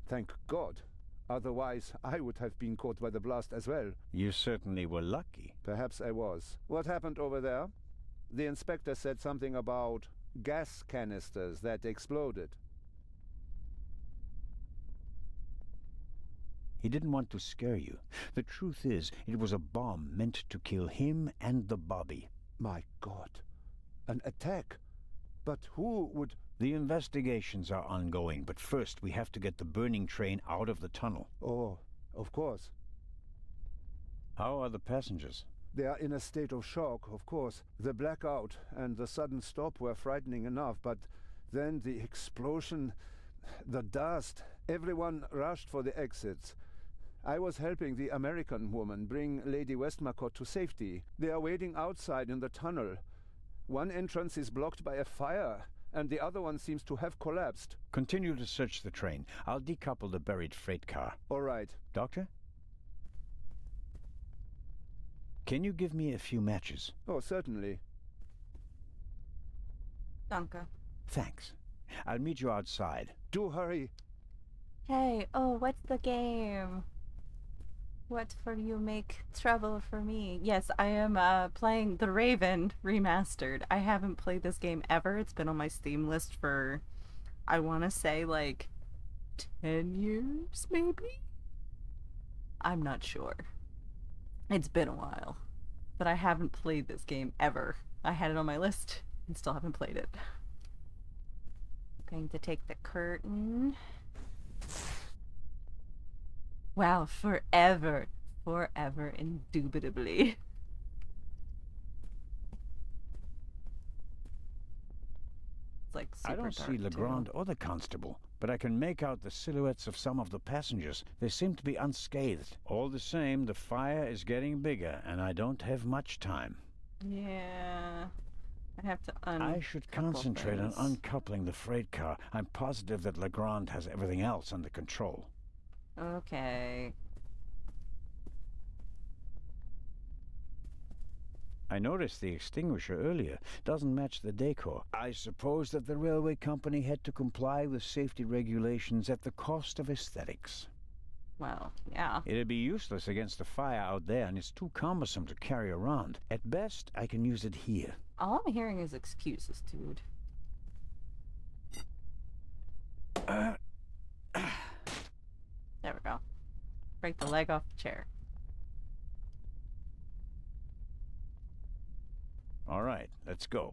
Thank God. Otherwise, I would have been caught by the blast as well. You certainly were lucky. Perhaps I was. What happened over there? The inspector said something about gas canisters that exploded. He didn't want to scare you. The truth is, it was a bomb meant to kill him and the Bobby. My God. An attack? But who would... The investigations are ongoing, but first we have to get the burning train out of the tunnel. Oh, of course. How are the passengers? They are in a state of shock, of course. The blackout and the sudden stop were frightening enough, but then the explosion, the dust, everyone rushed for the exits. I was helping the American woman bring Lady Westmacott to safety. They are waiting outside in the tunnel. One entrance is blocked by a fire, and the other one seems to have collapsed. Continue to search the train. I'll decouple the buried freight car. All right. Doctor? Can you give me a few matches? Oh, certainly. Danke. Thanks. I'll meet you outside. Do hurry. Hey, oh, what's the game? What for you make trouble for me? Yes, I am playing the Raven Remastered. I haven't played this game ever. It's been on my Steam list for, I want to say, like 10 years, maybe? I'm not sure. It's been a while. But I haven't played this game ever. I had it on my list and still haven't played it. I'm going to take the curtain. Wow, forever. Forever, indubitably. It's like super I don't see dark, Legrand too. or the constable, but I can make out the silhouettes of some of the passengers. They seem to be unscathed. All the same, the fire is getting bigger, and I don't have much time. Yeah. I have to I should concentrate on uncoupling the freight car. I'm positive that Legrand has everything else under control. Okay. I noticed the extinguisher earlier. Doesn't match the decor. I suppose that the railway company had to comply with safety regulations at the cost of aesthetics. Well, yeah. It'd be useless against the fire out there, and it's too cumbersome to carry around. At best, I can use it here. All I'm hearing is excuses, dude. There we go. Break the leg off the chair. All right, let's go.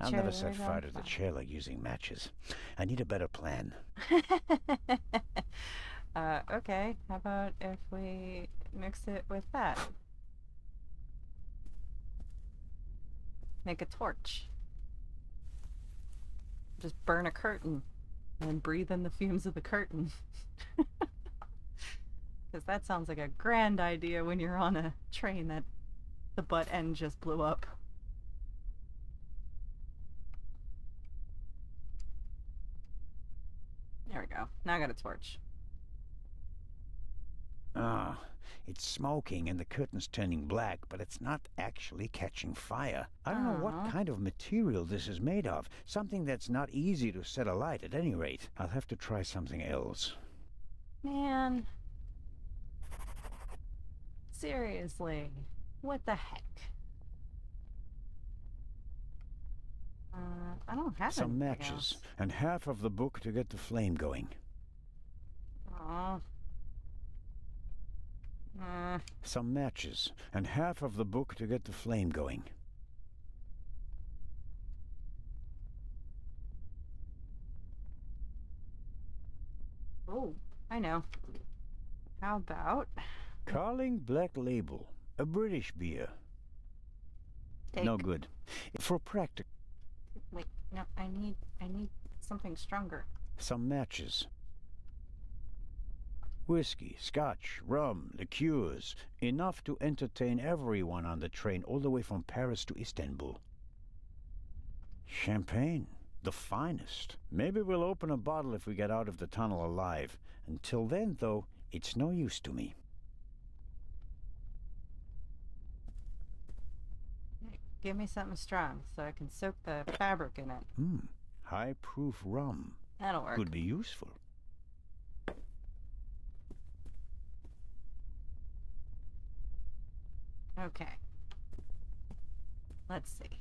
I'll never set fire to the chair like using matches. I need a better plan. Okay. How about if we mix it with that? Make a torch. Just burn a curtain and breathe in the fumes of the curtain. Because that sounds like a grand idea when you're on a train that the butt end just blew up. There we go. Now I got a torch. Ah, it's smoking and the curtain's turning black, but it's not actually catching fire. I don't know what kind of material this is made of. Something that's not easy to set alight at any rate. I'll have to try something else. Man. Seriously. What the heck? I don't have some anything matches else. and half of the book to get the flame going. Aw. Some matches and half of the book to get the flame going. Oh, I know. How about Carling Black Label, a British beer. No good. For practical. Wait, no, I need something stronger. Some matches. Whiskey, scotch, rum, liqueurs. Enough to entertain everyone on the train all the way from Paris to Istanbul. Champagne. The finest. Maybe we'll open a bottle if we get out of the tunnel alive. Until then, though, it's no use to me. Give me something strong so I can soak the fabric in it. High-proof rum. That'll work. Could be useful. Okay. Let's see.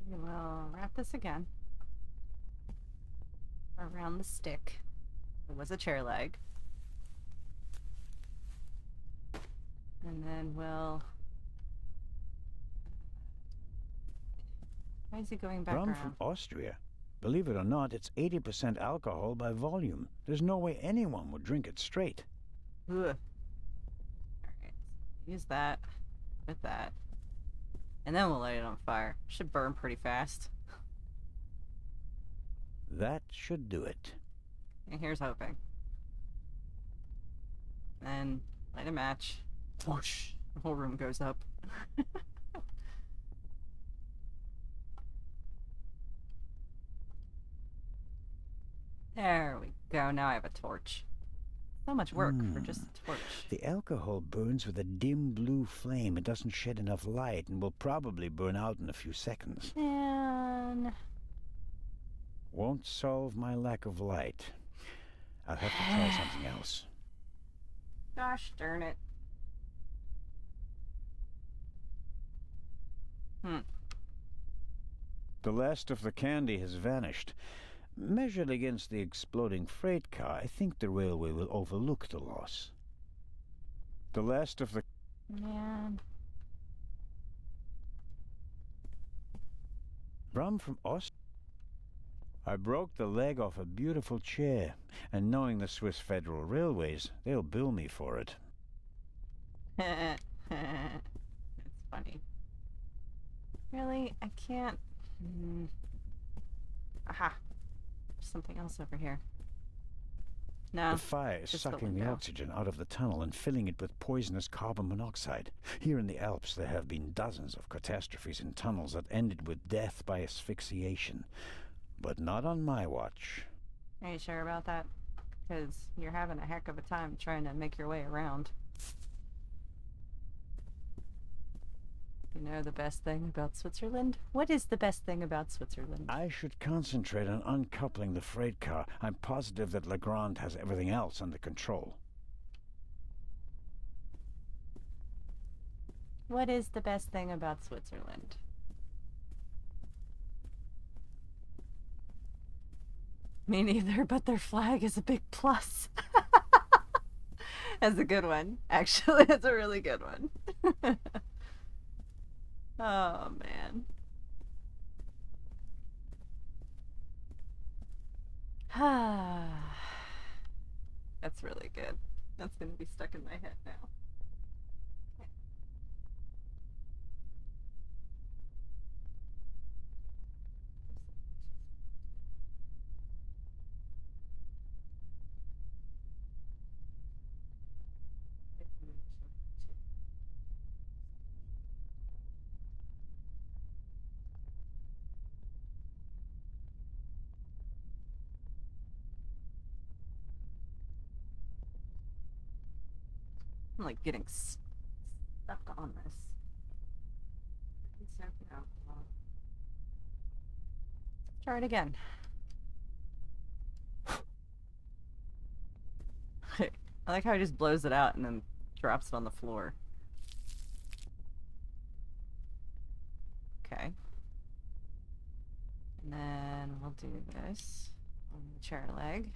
We will wrap this again around the stick. It was a chair leg. And then we'll... Why is he going back Rum around? from Austria. Believe it or not, it's 80% alcohol by volume. There's no way anyone would drink it straight. Ugh. Alright. Use that with that. And then we'll light it on fire. Should burn pretty fast. That should do it. And here's hoping. Then light a match. Whoosh! The whole room goes up. There we go. Now I have a torch. So much work for just a torch. The alcohol burns with a dim blue flame. It doesn't shed enough light and will probably burn out in a few seconds. Man. Won't solve my lack of light. I'll have to try something else. Gosh darn it. The last of the candy has vanished. Measured against the exploding freight car, I think the railway will overlook the loss. The last of the... Man. Rum from Ost? I broke the leg off a beautiful chair, and knowing the Swiss Federal Railways, they'll bill me for it. It's funny. Really? I can't... Aha. There's something else over here. No. The fire is sucking the oxygen out of the tunnel and filling it with poisonous carbon monoxide. Here in the Alps there have been dozens of catastrophes in tunnels that ended with death by asphyxiation. But not on my watch. Are you sure about that? Because you're having a heck of a time trying to make your way around. You know the best thing about Switzerland? What is the best thing about Switzerland? I should concentrate on uncoupling the freight car. I'm positive that Legrand has everything else under control. What is the best thing about Switzerland? Me neither, but their flag is a big plus. That's a good one. Actually, that's a really good one. Oh, man. That's really good. That's going to be stuck in my head now. I'm like getting stuck on this. Try it again. I like how he just blows it out and then drops it on the floor. Okay. And then we'll do this on the chair leg.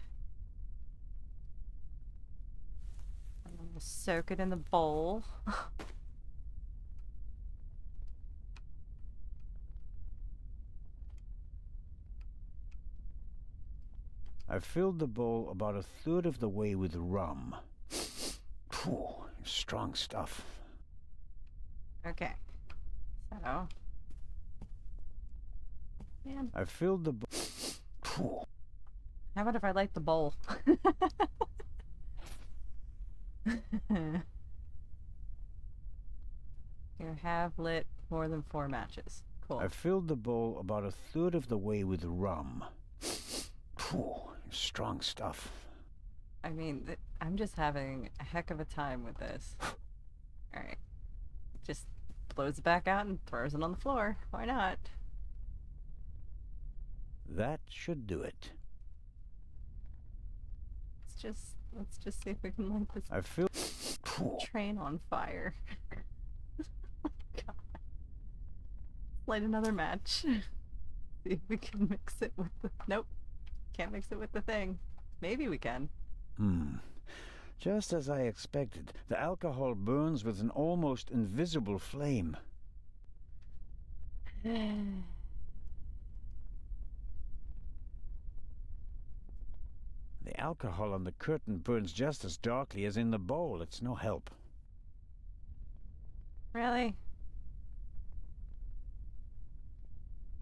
And then we'll soak it in the bowl. I filled the bowl about a third of the way with rum. Phew, strong stuff. Okay. So. Man. I filled the bowl. How about if I light the bowl? You have lit more than 4 matches. Cool. I filled the bowl about a third of the way with rum. Phew, strong stuff. I mean, I'm just having a heck of a time with this. Alright. Just blows it back out and throws it on the floor. Why not? That should do it. Let's just see if we can light this train on fire. Oh God. Light another match. See if we can mix it with the... Nope. Can't mix it with the thing. Maybe we can. Just as I expected, the alcohol burns with an almost invisible flame. The alcohol on the curtain burns just as darkly as in the bowl. It's no help. Really?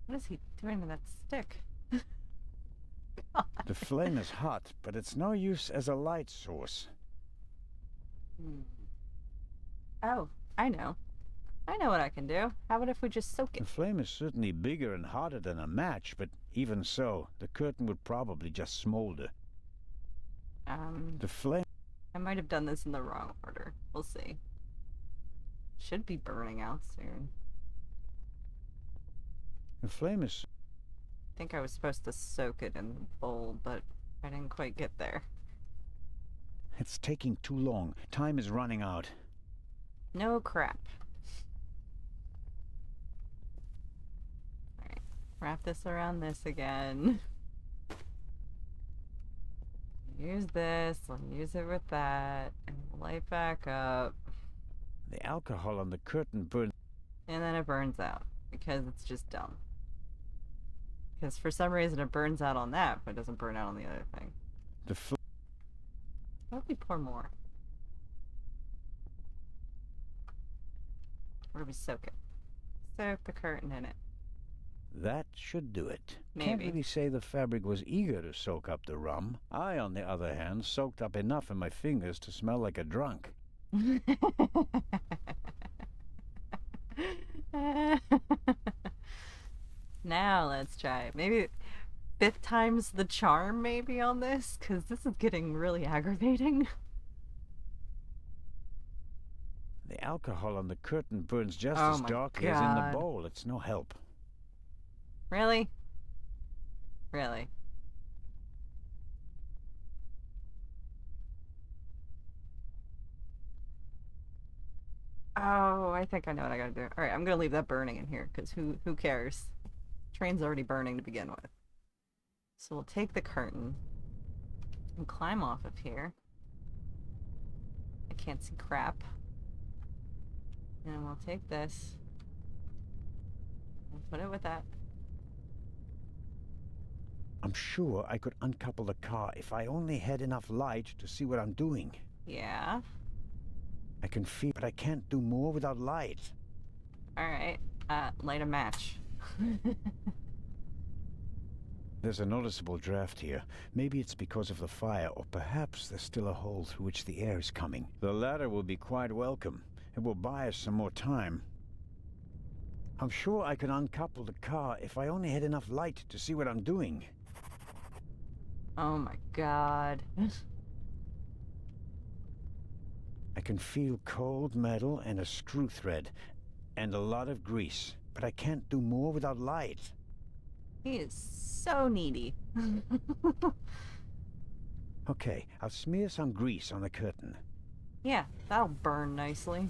What is he doing to that stick? The flame is hot, but it's no use as a light source. Oh, I know. I know what I can do. How about if we just soak The it? flame is certainly bigger and hotter than a match, but even so, the curtain would probably just smolder. The flame... I might have done this in the wrong order. We'll see. Should be burning out soon. The flame is... I think I was supposed to soak it in the bowl, but I didn't quite get there. It's taking too long. Time is running out. No crap. Alright, wrap this around this again. Use this, I'll use it with that, and light back up. The alcohol on the curtain burns... And then it burns out, because it's just dumb. Because for some reason it burns out on that, but it doesn't burn out on the other thing. The flame... Why don't we pour more? Or do we soak it? Soak the curtain in it. That should do it. Maybe. Can't really say the fabric was eager to soak up the rum. I, on the other hand, soaked up enough in my fingers to smell like a drunk. Now let's try it. Maybe 5th time's the charm maybe on this, because this is getting really aggravating. The alcohol on the curtain burns just Oh as my darkly as in the God. bowl. It's no help. Really? Really? Oh, I think I know what I gotta do. Alright, I'm gonna leave that burning in here, because who cares? Train's already burning to begin with. So we'll take the curtain and climb off of here. I can't see crap. And we'll take this and put it with that. I'm sure I could uncouple the car if I only had enough light to see what I'm doing. Yeah. I can feel, but I can't do more without light. Alright. Light a match. There's a noticeable draft here. Maybe it's because of the fire, or perhaps there's still a hole through which the air is coming. The latter will be quite welcome. It will buy us some more time. I'm sure I could uncouple the car if I only had enough light to see what I'm doing. Oh my god. I can feel cold metal and a screw thread, and a lot of grease, but I can't do more without light. He is so needy. Okay, I'll smear some grease on the curtain. Yeah, that'll burn nicely.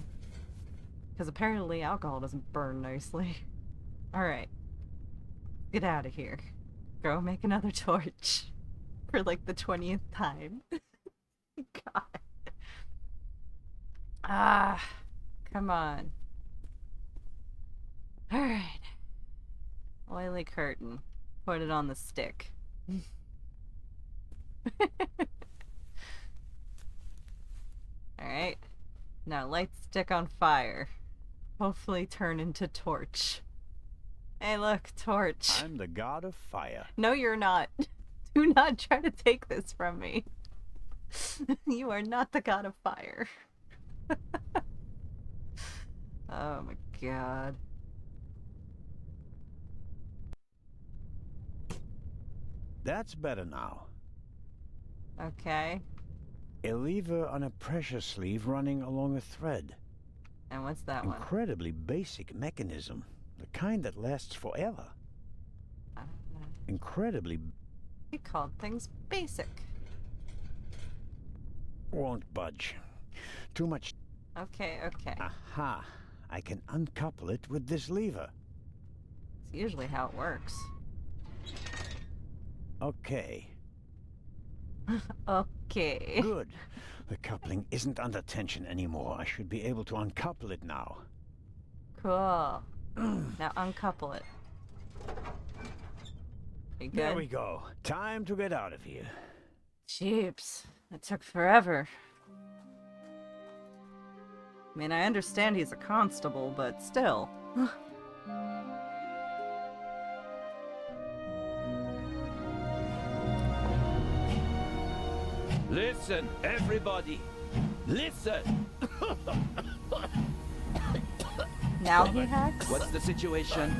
Because apparently alcohol doesn't burn nicely. Alright. Get out of here. Go make another torch. For like the 20th time. God. Ah. Come on. Alright. Oily curtain. Put it on the stick. Alright. Now light stick on fire. Hopefully turn into torch. Hey look, torch. I'm the god of fire. No, you're not. Do not try to take this from me. You are not the god of fire. Oh my god. That's better now. Okay. A lever on a pressure sleeve running along a thread. And what's that one? Incredibly basic mechanism. The kind that lasts forever. Incredibly... We called things basic. Won't budge. Too much... Okay, okay. Aha! I can uncouple it with this lever. It's usually how it works. Okay. Okay. Good. The coupling isn't under tension anymore. I should be able to uncouple it now. Cool. Now uncouple it. You good? There we go. Time to get out of here. Jeeps. That took forever. I mean, I understand he's a constable, but still. Listen, everybody. Listen. Now he hacks? What's the situation?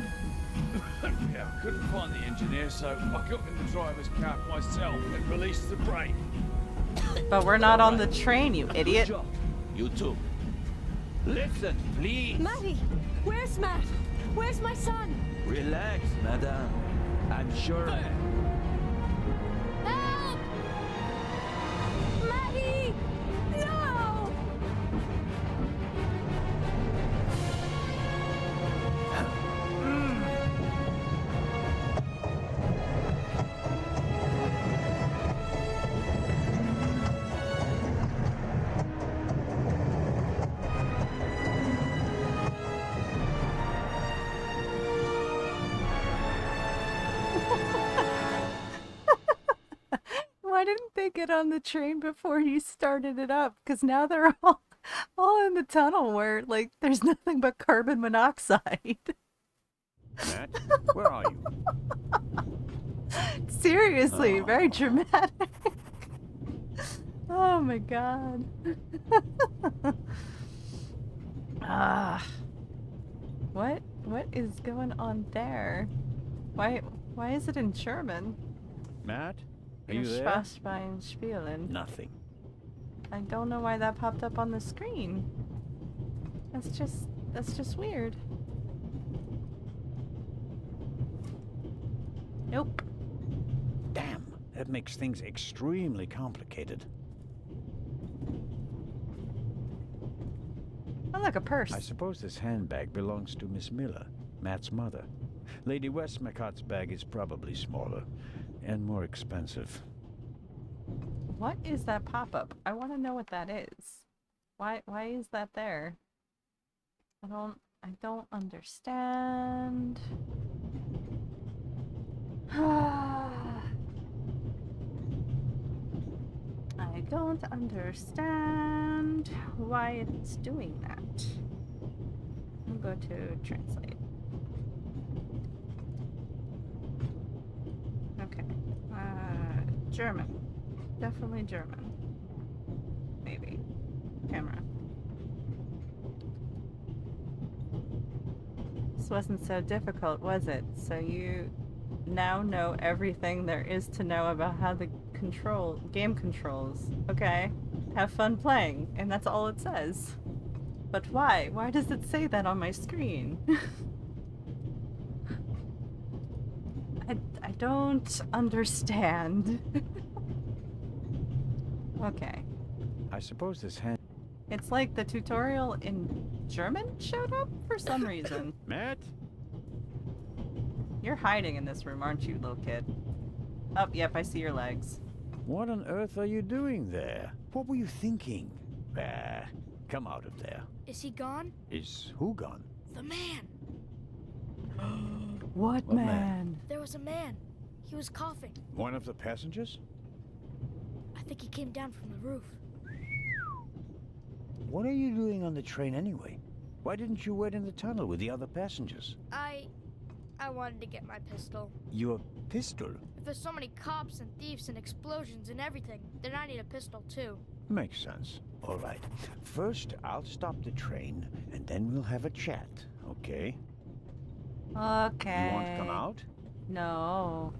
Yeah, I couldn't find the engineer, so I got in the driver's cab myself and released the brake. But we're not on the train, you idiot. You too. Listen, please. Matty! Where's Matt? Where's my son? Relax, madame. I'm sure. Help! Matty! No! Why didn't they get on the train before he started it up? Because now they're all in the tunnel where, like, there's nothing but carbon monoxide. Matt, where are you? Seriously, very dramatic. Oh my god. What is going on there? Why is it in German? Matt, are you Your there? Schwarzbein spielen. Nothing. I don't know why that popped up on the screen. That's just weird. Nope. Damn, that makes things extremely complicated. Oh, look, a purse. I suppose this handbag belongs to Miss Miller, Matt's mother. Lady Westmacott's bag is probably smaller and more expensive. What is that pop-up? I want to know what that is. Why is that there? I don't understand. I don't understand why it's doing that. I'll go to translate. Okay. German. Definitely German. Maybe. Camera. This wasn't so difficult, was it? So you now know everything there is to know about how the game controls. Okay. Have fun playing. And that's all it says. But why? Why does it say that on my screen? I don't understand. Okay. I suppose this hand... It's like the tutorial in German showed up for some reason. Matt? You're hiding in this room, aren't you, little kid? Oh, yep, I see your legs. What on earth are you doing there? What were you thinking? Come out of there. Is he gone? Is who gone? The man! What man? There was a man. He was coughing. One of the passengers? I think he came down from the roof. What are you doing on the train anyway? Why didn't you wait in the tunnel with the other passengers? I wanted to get my pistol. Your pistol? If there's so many cops and thieves and explosions and everything, then I need a pistol too. Makes sense. All right. First, I'll stop the train, and then we'll have a chat, okay? Okay. You want to come out? No.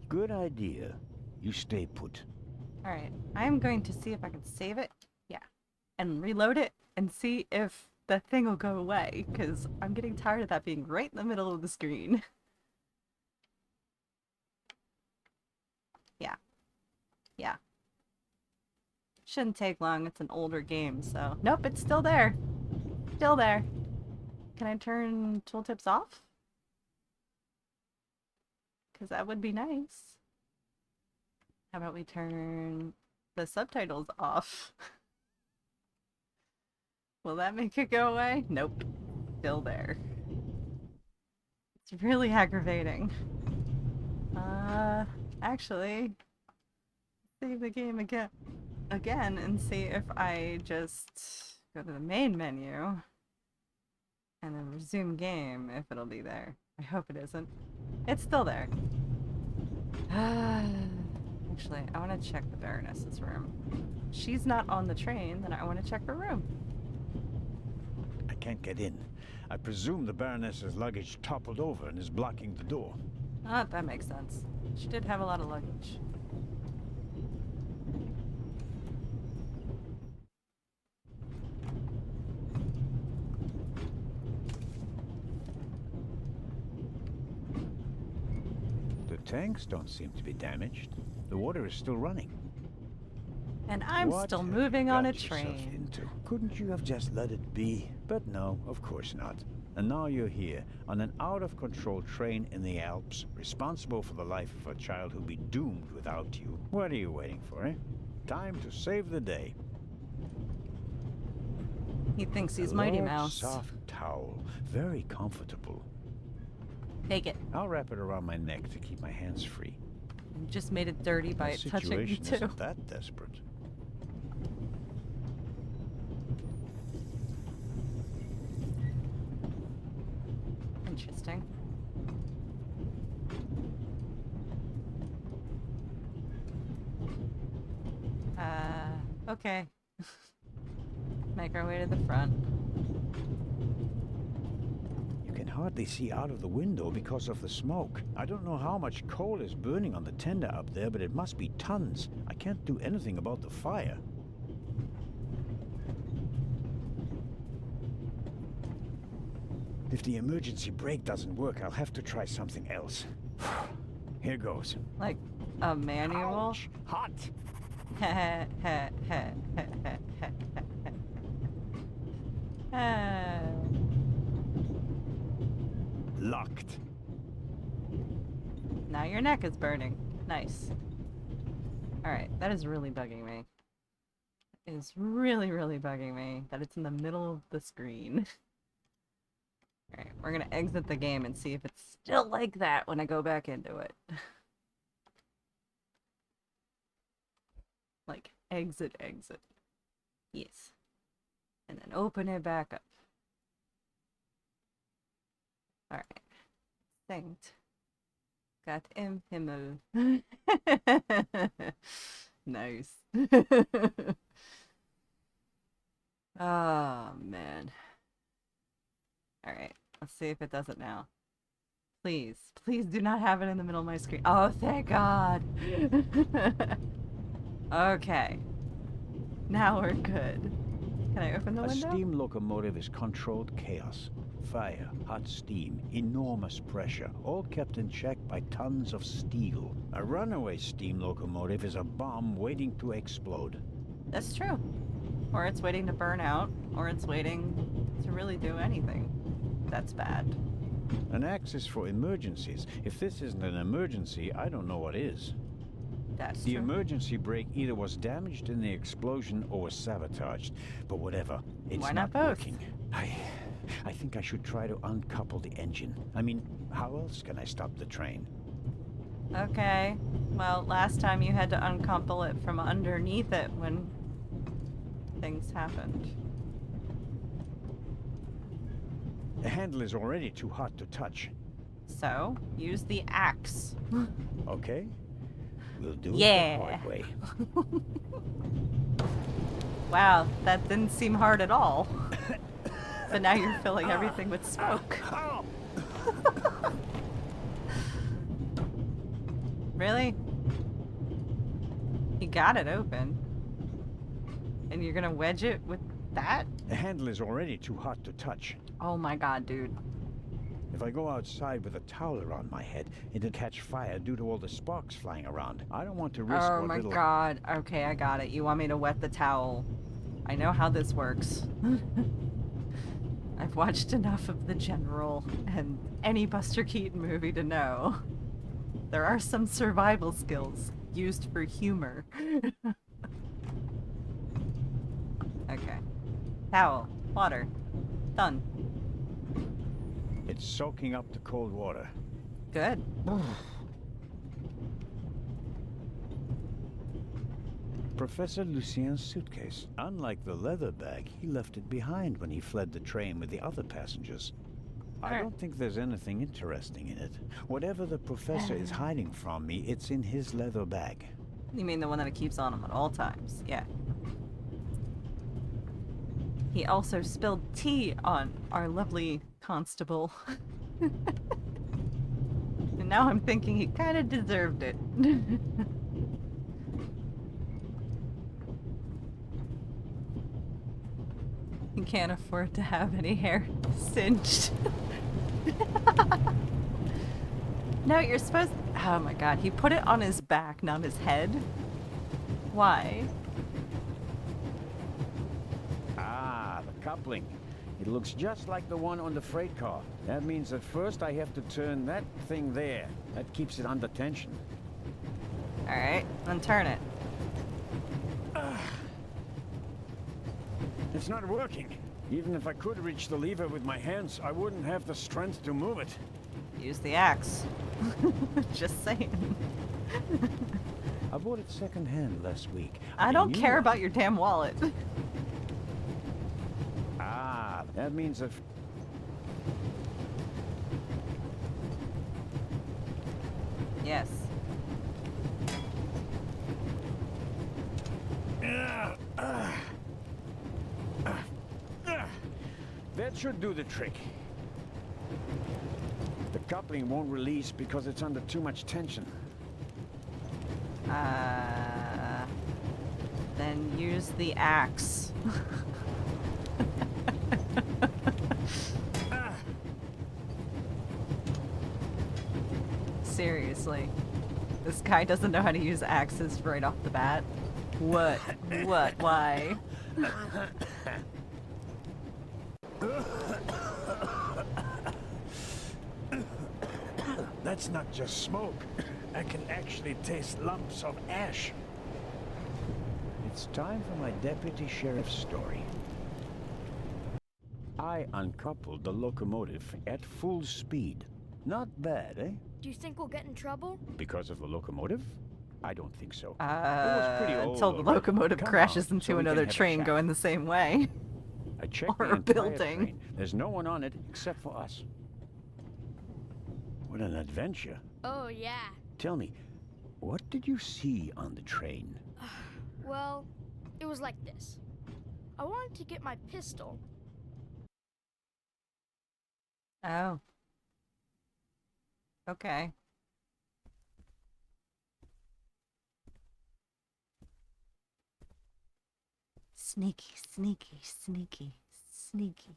Good idea. You stay put. Alright. I'm going to see if I can save it. Yeah. And reload it and see if the thing will go away, because I'm getting tired of that being right in the middle of the screen. Yeah. Yeah. Shouldn't take long. It's an older game, so... Nope, it's still there. Still there. Can I turn tooltips off? Because that would be nice. How about we turn the subtitles off? Will that make it go away? Nope. Still there. It's really aggravating. Actually, save the game again and see if I just go to the main menu and then resume game, if it'll be there. I hope it isn't. It's still there. Actually, I want to check the Baroness's room. She's not on the train, then I want to check her room. can't get in. I presume the Baroness's luggage toppled over and is blocking the door. Ah, that makes sense. She did have a lot of luggage. The tanks don't seem to be damaged. The water is still running. And I'm What still have moving you on a got yourself train. into? Couldn't you have just let it be? But no, of course not. And now you're here, on an out-of-control train in the Alps, responsible for the life of a child who'll be doomed without you. What are you waiting for, eh? Time to save the day. He thinks he's A Mighty large, Mouse. soft towel. Very comfortable. Take it. I'll wrap it around my neck to keep my hands free. You just made it dirty by The it touching me situation too. isn't that desperate. Interesting. Okay. Make our way to the front. You can hardly see out of the window because of the smoke. I don't know how much coal is burning on the tender up there, but it must be tons. I can't do anything about the fire. If the emergency brake doesn't work, I'll have to try something else. Here goes. Like a manual? Ouch. Hot! Locked. Now your neck is burning. Nice. Alright, that is really bugging me. It is really, really bugging me that it's in the middle of the screen. Alright, we're gonna exit the game and see if it's still like that when I go back into it. Like, exit, exit. Yes. And then open it back up. Alright. Thanked. Got im Himmel. Nice. Oh, man. Alright, let's see if it does it now. Please, please do not have it in the middle of my screen. Oh, thank God. Okay. Now we're good. Can I open the A window? steam locomotive is controlled chaos. Fire, hot steam, enormous pressure, all kept in check by tons of steel. A runaway steam locomotive is a bomb waiting to explode. That's true. Or it's waiting to burn out, or it's waiting to really do anything. That's bad. An axe is for emergencies. If this isn't an emergency, I don't know what is. That's The true. emergency brake either was damaged in the explosion or was sabotaged. But whatever, it's Why not both? working. I think I should try to uncouple the engine. I mean, how else can I stop the train? Okay. Well, last time you had to uncouple it from underneath it when things happened. The handle is already too hot to touch. So, use the axe. Okay? We'll do it Yeah. the hard way. Wow, that didn't seem hard at all. But now you're filling everything with smoke. Really? You got it open. And you're gonna wedge it with that? The handle is already too hot to touch. Oh my God, dude. If I go outside with a towel around my head, it'll catch fire due to all the sparks flying around. I don't want to risk Oh what my little... God. Okay, I got it. You want me to wet the towel. I know how this works. I've watched enough of The General and any Buster Keaton movie to know there are some survival skills used for humor. Okay. Towel. Water. Done. It's soaking up the cold water. Good. Professor Lucien's suitcase. Unlike the leather bag, he left it behind when he fled the train with the other passengers. I don't think there's anything interesting in it. Whatever the professor is hiding from me, it's in his leather bag. You mean the one that it keeps on him at all times? Yeah. He also spilled tea on our lovely constable. And now I'm thinking he kind of deserved it. He can't afford to have any hair singed. No, you're supposed... Oh my god, he put it on his back, not his head. Why? Ah, the coupling. It looks just like the one on the freight car. That means that first I have to turn that thing there. That keeps it under tension. Alright, unturn it. It's not working. Even if I could reach the lever with my hands, I wouldn't have the strength to move it. Use the axe. Just saying. I bought it secondhand last week. I don't care about your damn wallet. Ah, that means that... Yes. That should do the trick. The coupling won't release because it's under too much tension. Then use the axe. Seriously. This guy doesn't know how to use axes right off the bat. What? What? Why? That's not just smoke. I can actually taste lumps of ash. It's time for my deputy sheriff's story. I uncoupled the locomotive at full speed. Not bad, eh? Do you think we'll get in trouble? Because of the locomotive? I don't think so. It was pretty old until the already. locomotive Come crashes on, into so we can another have a train chat. going the same way. I checked Or the a entire building. train. There's no one on it except for us. What an adventure. Oh, yeah. Tell me, what did you see on the train? Well, it was like this. I wanted to get my pistol. Oh. Okay. Sneaky, sneaky, sneaky, sneaky.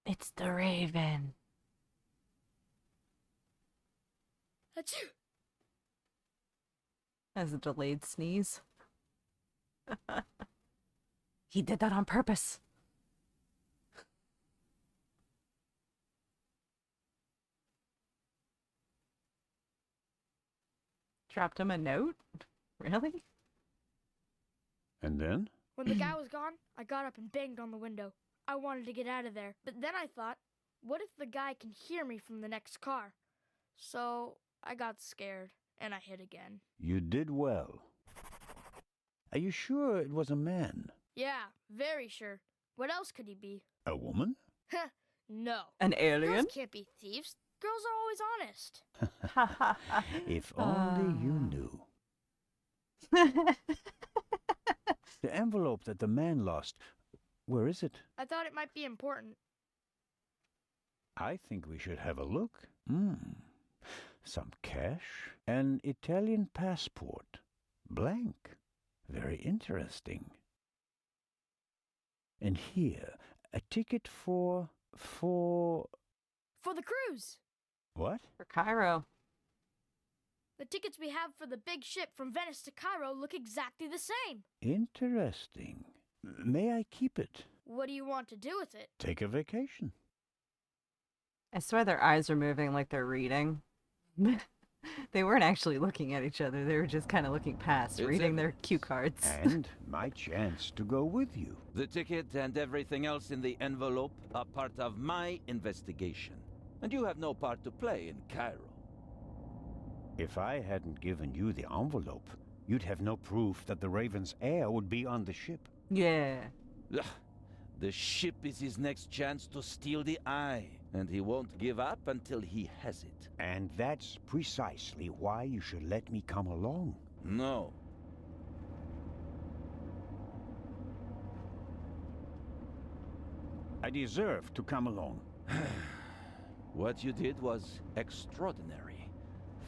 It's the Raven. Achoo! As a delayed sneeze. He did that on purpose. Dropped him a note? Really? And then? When the guy was gone, I got up and banged on the window. I wanted to get out of there, but then I thought, what if the guy can hear me from the next car? So I got scared, and I hid again. You did well. Are you sure it was a man? Yeah, very sure. What else could he be? A woman? No. An alien? Girls can't be thieves. Girls are always honest. If only you knew. The envelope that the man lost, where is it? I thought it might be important. I think we should have a look. Some cash, an Italian passport, blank. Very interesting. And here, a ticket for the cruise! what? For Cairo. The tickets we have for the big ship from Venice to Cairo look exactly the same. Interesting. May I keep it? What do you want to do with it? Take a vacation. I swear their eyes are moving like they're reading. They weren't actually looking at each other. They were just kind of looking past, reading their cue cards. And my chance to go with you. The ticket and everything else in the envelope are part of my investigation. And you have no part to play in Cairo. If I hadn't given you the envelope, you'd have no proof that the Raven's heir would be on the ship. Yeah. Ugh. The ship is his next chance to steal the eye, and he won't give up until he has it. And that's precisely why you should let me come along. No. I deserve to come along. What you did was extraordinary.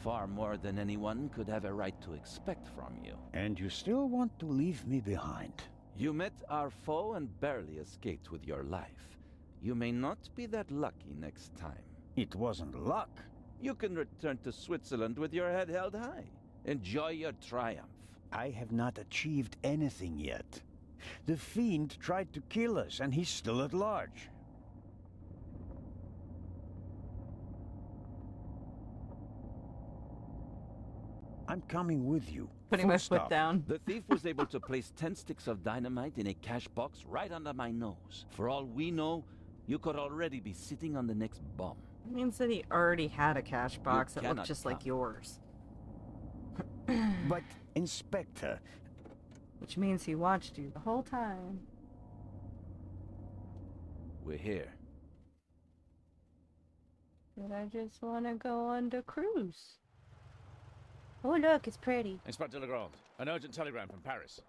Far more than anyone could have a right to expect from you. And you still want to leave me behind? You met our foe and barely escaped with your life. You may not be that lucky next time. It wasn't luck. You can return to Switzerland with your head held high. Enjoy your triumph. I have not achieved anything yet. The Fiend tried to kill us, and he's still at large. I'm coming with you. Putting my foot down. The thief was able to place 10 sticks of dynamite in a cash box right under my nose. For all we know, you could already be sitting on the next bomb. It means that he already had a cash box that looked cannot just like come. yours. But, Inspector... Which means he watched you the whole time. We're here. Did I just want to go on the cruise? Oh, look, it's pretty. Inspector Legrand, an urgent telegram from Paris.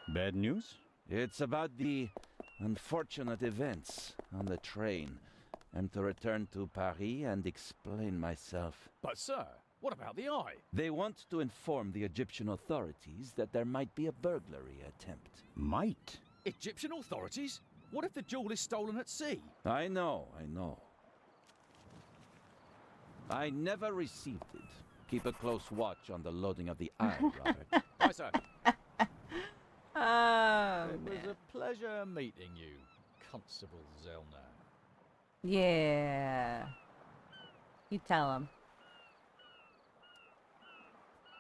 Bad news? It's about the unfortunate events on the train. I'm to return to Paris and explain myself. But, sir, what about the eye? They want to inform the Egyptian authorities that there might be a burglary attempt. Might? Egyptian authorities? What if the jewel is stolen at sea? I know. I never received it. Keep a close watch on the loading of the eye, Robert. Aye, sir. Oh, It was man. a pleasure meeting you, Constable Zellner. Yeah. You tell him.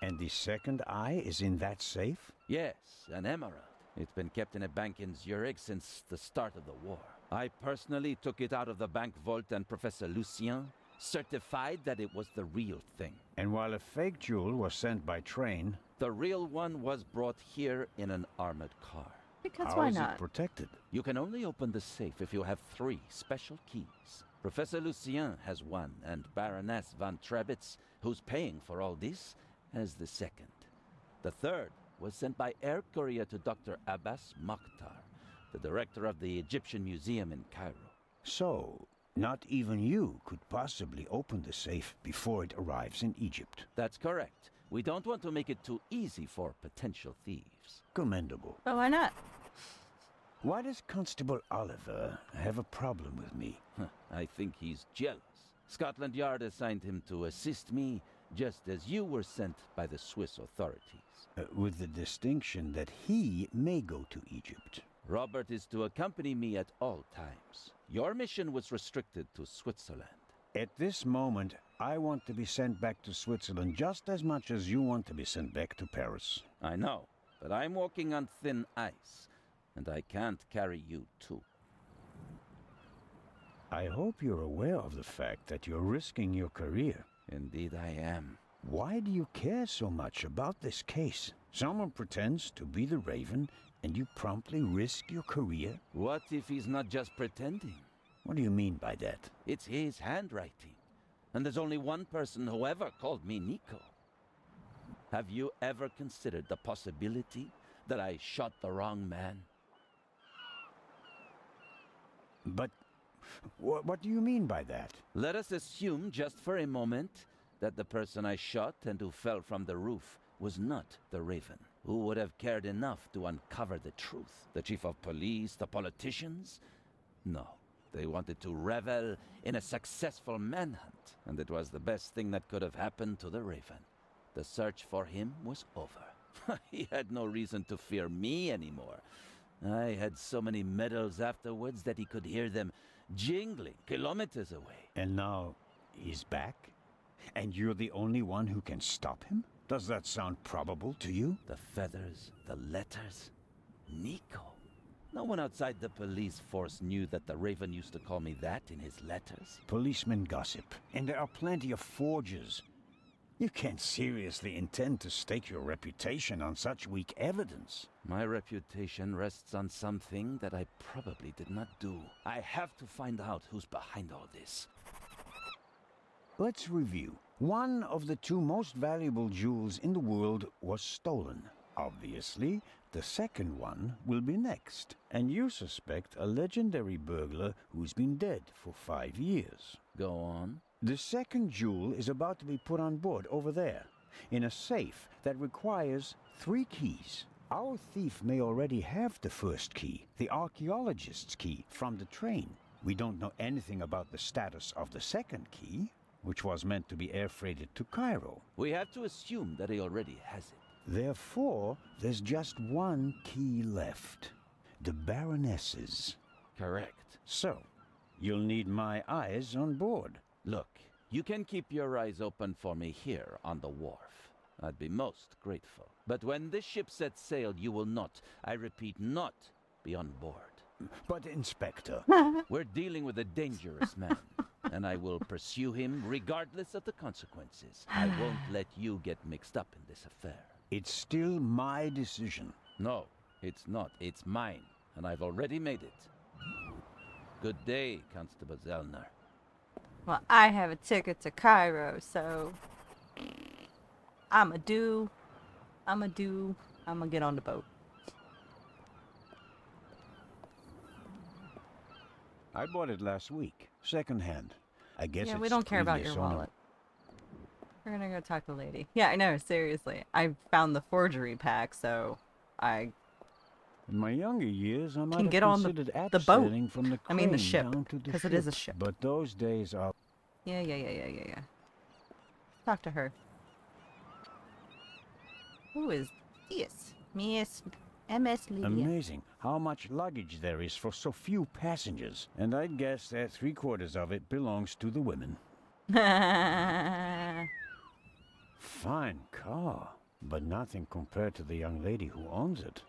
And the second eye is in that safe? Yes, an emerald. It's been kept in a bank in Zurich since the start of the war. I personally took it out of the bank vault, and Professor Lucien certified that it was the real thing. And while a fake jewel was sent by train... The real one was brought here in an armored car. Because How why is not? it protected? You can only open the safe if you have 3 special keys. Professor Lucien has one, and Baroness von Trebitz, who's paying for all this, has the second. The third was sent by air courier to Dr. Abbas Mokhtar, the director of the Egyptian Museum in Cairo. So, not even you could possibly open the safe before it arrives in Egypt. That's correct. We don't want to make it too easy for potential thieves. Commendable. But why not? Why does Constable Oliver have a problem with me? I think he's jealous. Scotland Yard assigned him to assist me, just as you were sent by the Swiss authorities. With the distinction that he may go to Egypt. Robert is to accompany me at all times. Your mission was restricted to Switzerland. At this moment, I want to be sent back to Switzerland just as much as you want to be sent back to Paris. I know, but I'm walking on thin ice, and I can't carry you too. I hope you're aware of the fact that you're risking your career. Indeed I am. Why do you care so much about this case? Someone pretends to be the Raven, and you promptly risk your career? What if he's not just pretending? What do you mean by that? It's his handwriting. And there's only one person who ever called me Nico. Have you ever considered the possibility that I shot the wrong man? But what do you mean by that? Let us assume just for a moment that the person I shot and who fell from the roof was not the Raven. Who would have cared enough to uncover the truth? The chief of police, the politicians? No. They wanted to revel in a successful manhunt, and it was the best thing that could have happened to the Raven. The search for him was over. He had no reason to fear me anymore. I had so many medals afterwards that he could hear them jingling kilometers away. And now he's back? And you're the only one who can stop him? Does that sound probable to you? The feathers, the letters. Nico. No one outside the police force knew that the Raven used to call me that in his letters. Policemen gossip, and there are plenty of forgers. You can't seriously intend to stake your reputation on such weak evidence. My reputation rests on something that I probably did not do. I have to find out who's behind all this. Let's review. One of the two most valuable jewels in the world was stolen. Obviously, the second one will be next. And you suspect a legendary burglar who's been dead for 5 years. Go on. The second jewel is about to be put on board over there, in a safe that requires 3 keys. Our thief may already have the first key, the archaeologist's key, from the train. We don't know anything about the status of the second key, which was meant to be air freighted to Cairo. We have to assume that he already has it. Therefore, there's just one key left. The Baroness's. Correct. So, you'll need my eyes on board. Look, you can keep your eyes open for me here on the wharf. I'd be most grateful. But when this ship sets sail, you will not, I repeat, not be on board. But, Inspector... We're dealing with a dangerous man, and I will pursue him regardless of the consequences. I won't let you get mixed up in this affair. It's still my decision. No, it's not. It's mine, and I've already made it. Good day, Constable Zellner. Well, I have a ticket to Cairo, so I'ma get on the boat. I bought it last week, secondhand. I guess Yeah, it's we don't care about your previous owner. wallet. We're gonna go talk to the lady. Yeah, I know, seriously. I found the forgery pack, so I In my younger years, I might can have get on considered the boat. abseiling from the I mean the crane ship, down to the because it is a ship. But those days are... Yeah. Talk to her. Who is this? Miss MS Lydia. Amazing how much luggage there is for so few passengers. And I'd guess that 3/4 of it belongs to the women. Fine car, but nothing compared to the young lady who owns it.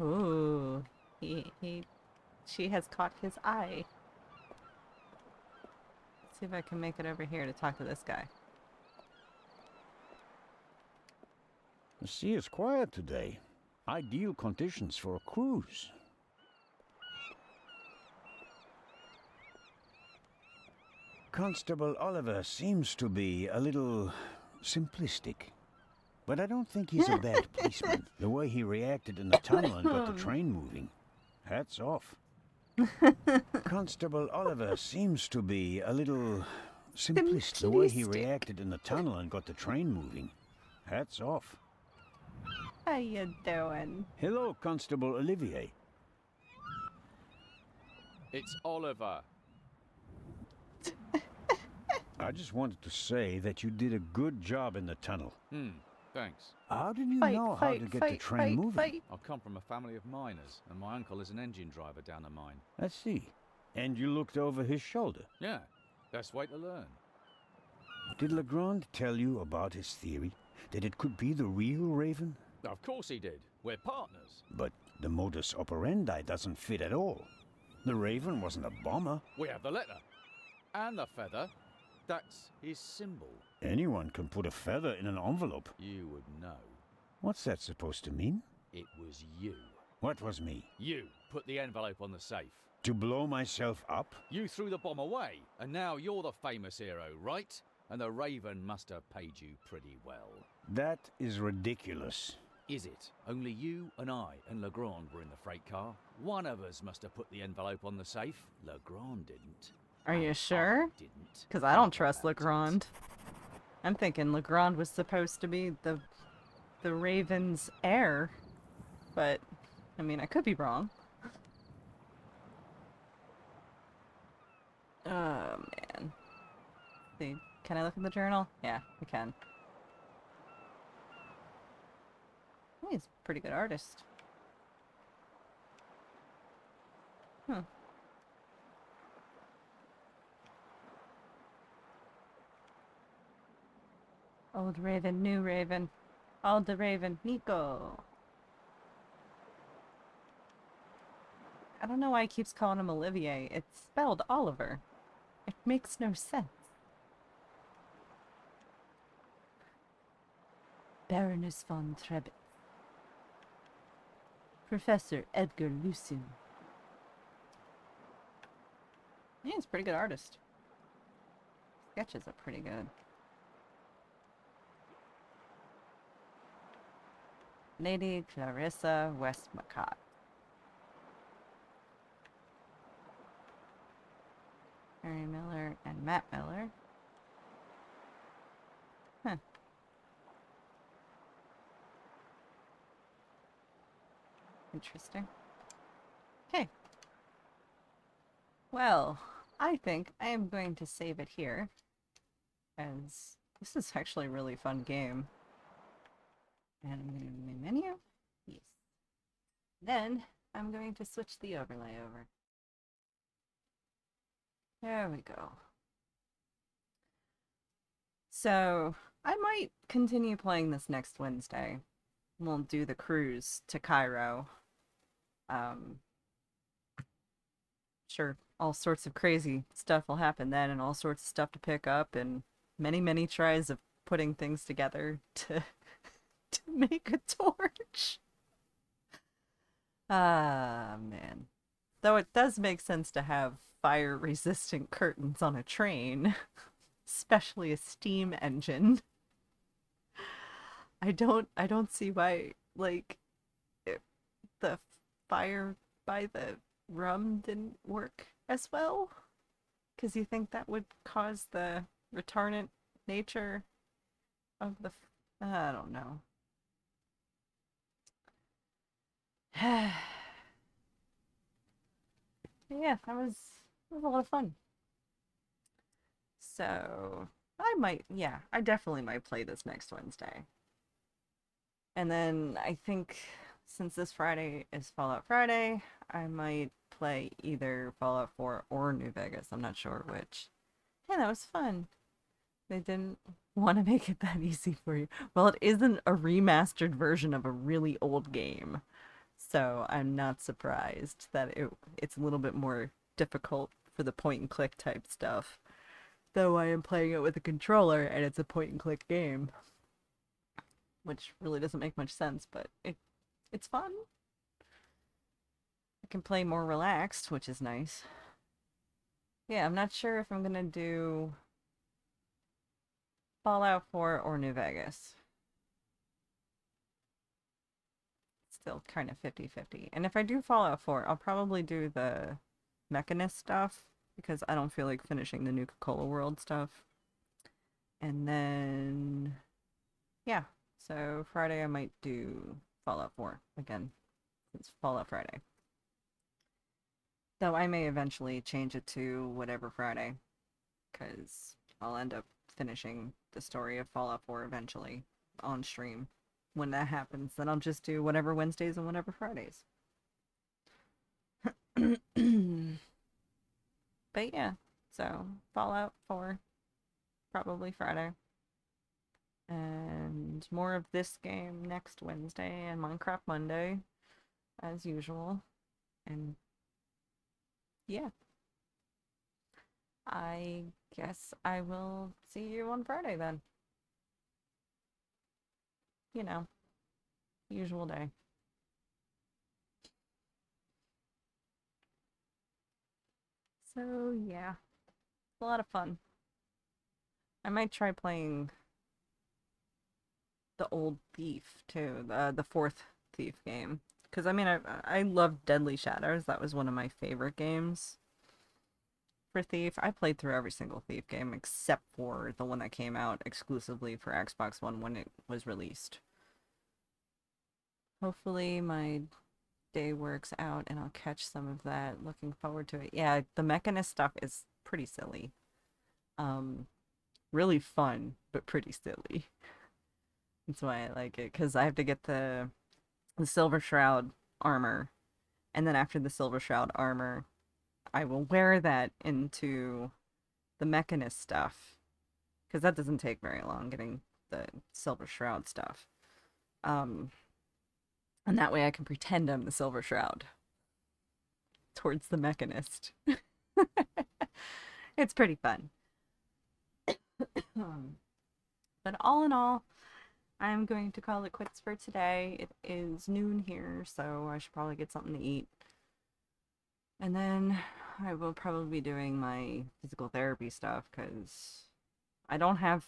Ooh, she has caught his eye. Let's see if I can make it over here to talk to this guy. The sea is quiet today. Ideal conditions for a cruise. Constable Oliver seems to be a little simplistic. But I don't think he's a bad policeman. The way he reacted in the tunnel and got the train moving. Hats off. Constable Oliver seems to be a little simplistic. The way he reacted in the tunnel and got the train moving. Hats off. How you doing? Hello, Constable Olivier. It's Oliver. I just wanted to say that you did a good job in the tunnel. Thanks. How did you know how to get the train moving? I come from a family of miners, and my uncle is an engine driver down the mine. I see. And you looked over his shoulder. Yeah, best way to learn. Did Legrand tell you about his theory? That it could be the real Raven? Of course he did. We're partners. But the modus operandi doesn't fit at all. The Raven wasn't a bomber. We have the letter. And the feather. That's his symbol. Anyone can put a feather in an envelope. You would know. What's that supposed to mean? It was you. What was me? You put the envelope on the safe. To blow myself up? You threw the bomb away, and now you're the famous hero, right? And the Raven must have paid you pretty well. That is ridiculous. Is it? Only you and I and Legrand were in the freight car. One of us must have put the envelope on the safe. Legrand didn't. Are you sure? Didn't. Because I don't trust Legrand. I'm thinking Legrand was supposed to be the Raven's heir. But, I mean, I could be wrong. Oh, man. See, can I look in the journal? Yeah, I can. Oh, he's a pretty good artist. Huh. Old Raven, new Raven. Old the Raven, Nico. I don't know why he keeps calling him Olivier. It's spelled Oliver. It makes no sense. Baroness von Trebit. Professor Edgar Lucin. Yeah, he's a pretty good artist. Sketches are pretty good. Lady Clarissa Westmacott. Harry Miller and Matt Miller. Huh. Interesting. Okay. Well, I think I am going to save it here, as this is actually a really fun game. And I'm going to go to my menu. Yes. Then I'm going to switch the overlay over. There we go. So I might continue playing this next Wednesday. We'll do the cruise to Cairo. Sure, all sorts of crazy stuff will happen then, and all sorts of stuff to pick up, and many, many tries of putting things together to to make a torch. Ah, man. Though it does make sense to have fire-resistant curtains on a train, especially a steam engine. I don't see why, like, the fire by the rum didn't work as well. Because you think that would cause the retardant nature of the... I don't know. Yeah, that was a lot of fun. So, I definitely might play this next Wednesday. And then I think since this Friday is Fallout Friday, I might play either Fallout 4 or New Vegas. I'm not sure which. Yeah, that was fun. They didn't want to make it that easy for you. Well, it isn't a remastered version of a really old game. So I'm not surprised that it's a little bit more difficult for the point and click type stuff. Though I am playing it with a controller and it's a point and click game. Which really doesn't make much sense, but it's fun. I can play more relaxed, which is nice. Yeah, I'm not sure if I'm gonna do Fallout 4 or New Vegas. Still kind of 50-50. And if I do Fallout 4, I'll probably do the Mechanist stuff, because I don't feel like finishing the Nuka-Cola World stuff. And then, yeah. So Friday I might do Fallout 4 again. It's Fallout Friday. Though I may eventually change it to whatever Friday, because I'll end up finishing the story of Fallout 4 eventually on stream. When that happens, then I'll just do whatever Wednesdays and whatever Fridays. But yeah, so Fallout 4, probably Friday. And more of this game next Wednesday, and Minecraft Monday, as usual. And yeah. I guess I will see you on Friday then. You know, usual day. So yeah, it's a lot of fun. I might try playing the old Thief too, the fourth Thief game. Because I mean, I love Deadly Shadows. That was one of my favorite games for Thief. I played through every single Thief game except for the one that came out exclusively for Xbox One when it was released. Hopefully my day works out and I'll catch some of that. Looking forward to it. Yeah, the Mechanist stuff is pretty silly. Really fun, but pretty silly. That's why I like it, because I have to get the Silver Shroud armor, and then after the Silver Shroud armor, I will wear that into the Mechanist stuff, because that doesn't take very long, getting the Silver Shroud stuff. And that way I can pretend I'm the Silver Shroud. towards the mechanist. It's pretty fun. But all in all, I'm going to call it quits for today. It is noon here, so I should probably get something to eat. And then I will probably be doing my physical therapy stuff because I don't have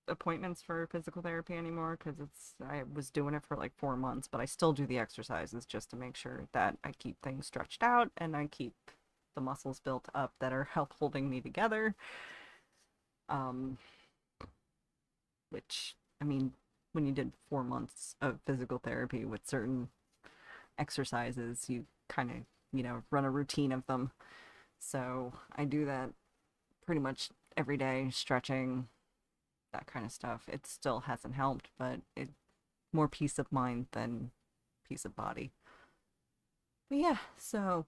appointments for physical therapy anymore because I was doing it for like 4 months, but I still do the exercises just to make sure that I keep things stretched out and I keep the muscles built up that are help holding me together. Which, I mean, when you did 4 months of physical therapy with certain exercises, you kind of, run a routine of them. So I do that pretty much every day, stretching, that kind of stuff. It still hasn't helped, but it more peace of mind than peace of body. But yeah, so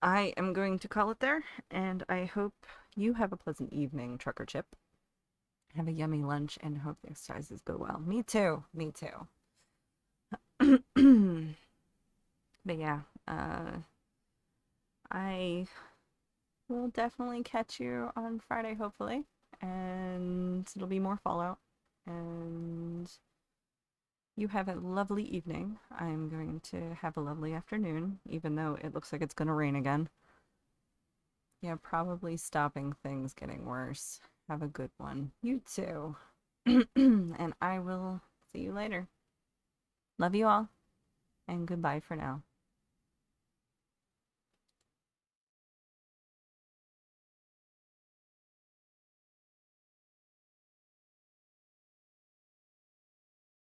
I am going to call it there, and I hope you have a pleasant evening, Trucker Chip. Have a yummy lunch and hope the exercises go well. Me too. Me too. But yeah, I will definitely catch you on Friday, hopefully. And it'll be more Fallout. And you have a lovely evening. I'm going to have a lovely afternoon, even though it looks like it's going to rain again. Yeah, probably stopping things getting worse. Have a good one. You too. And I will see you later. Love you all, and goodbye for now.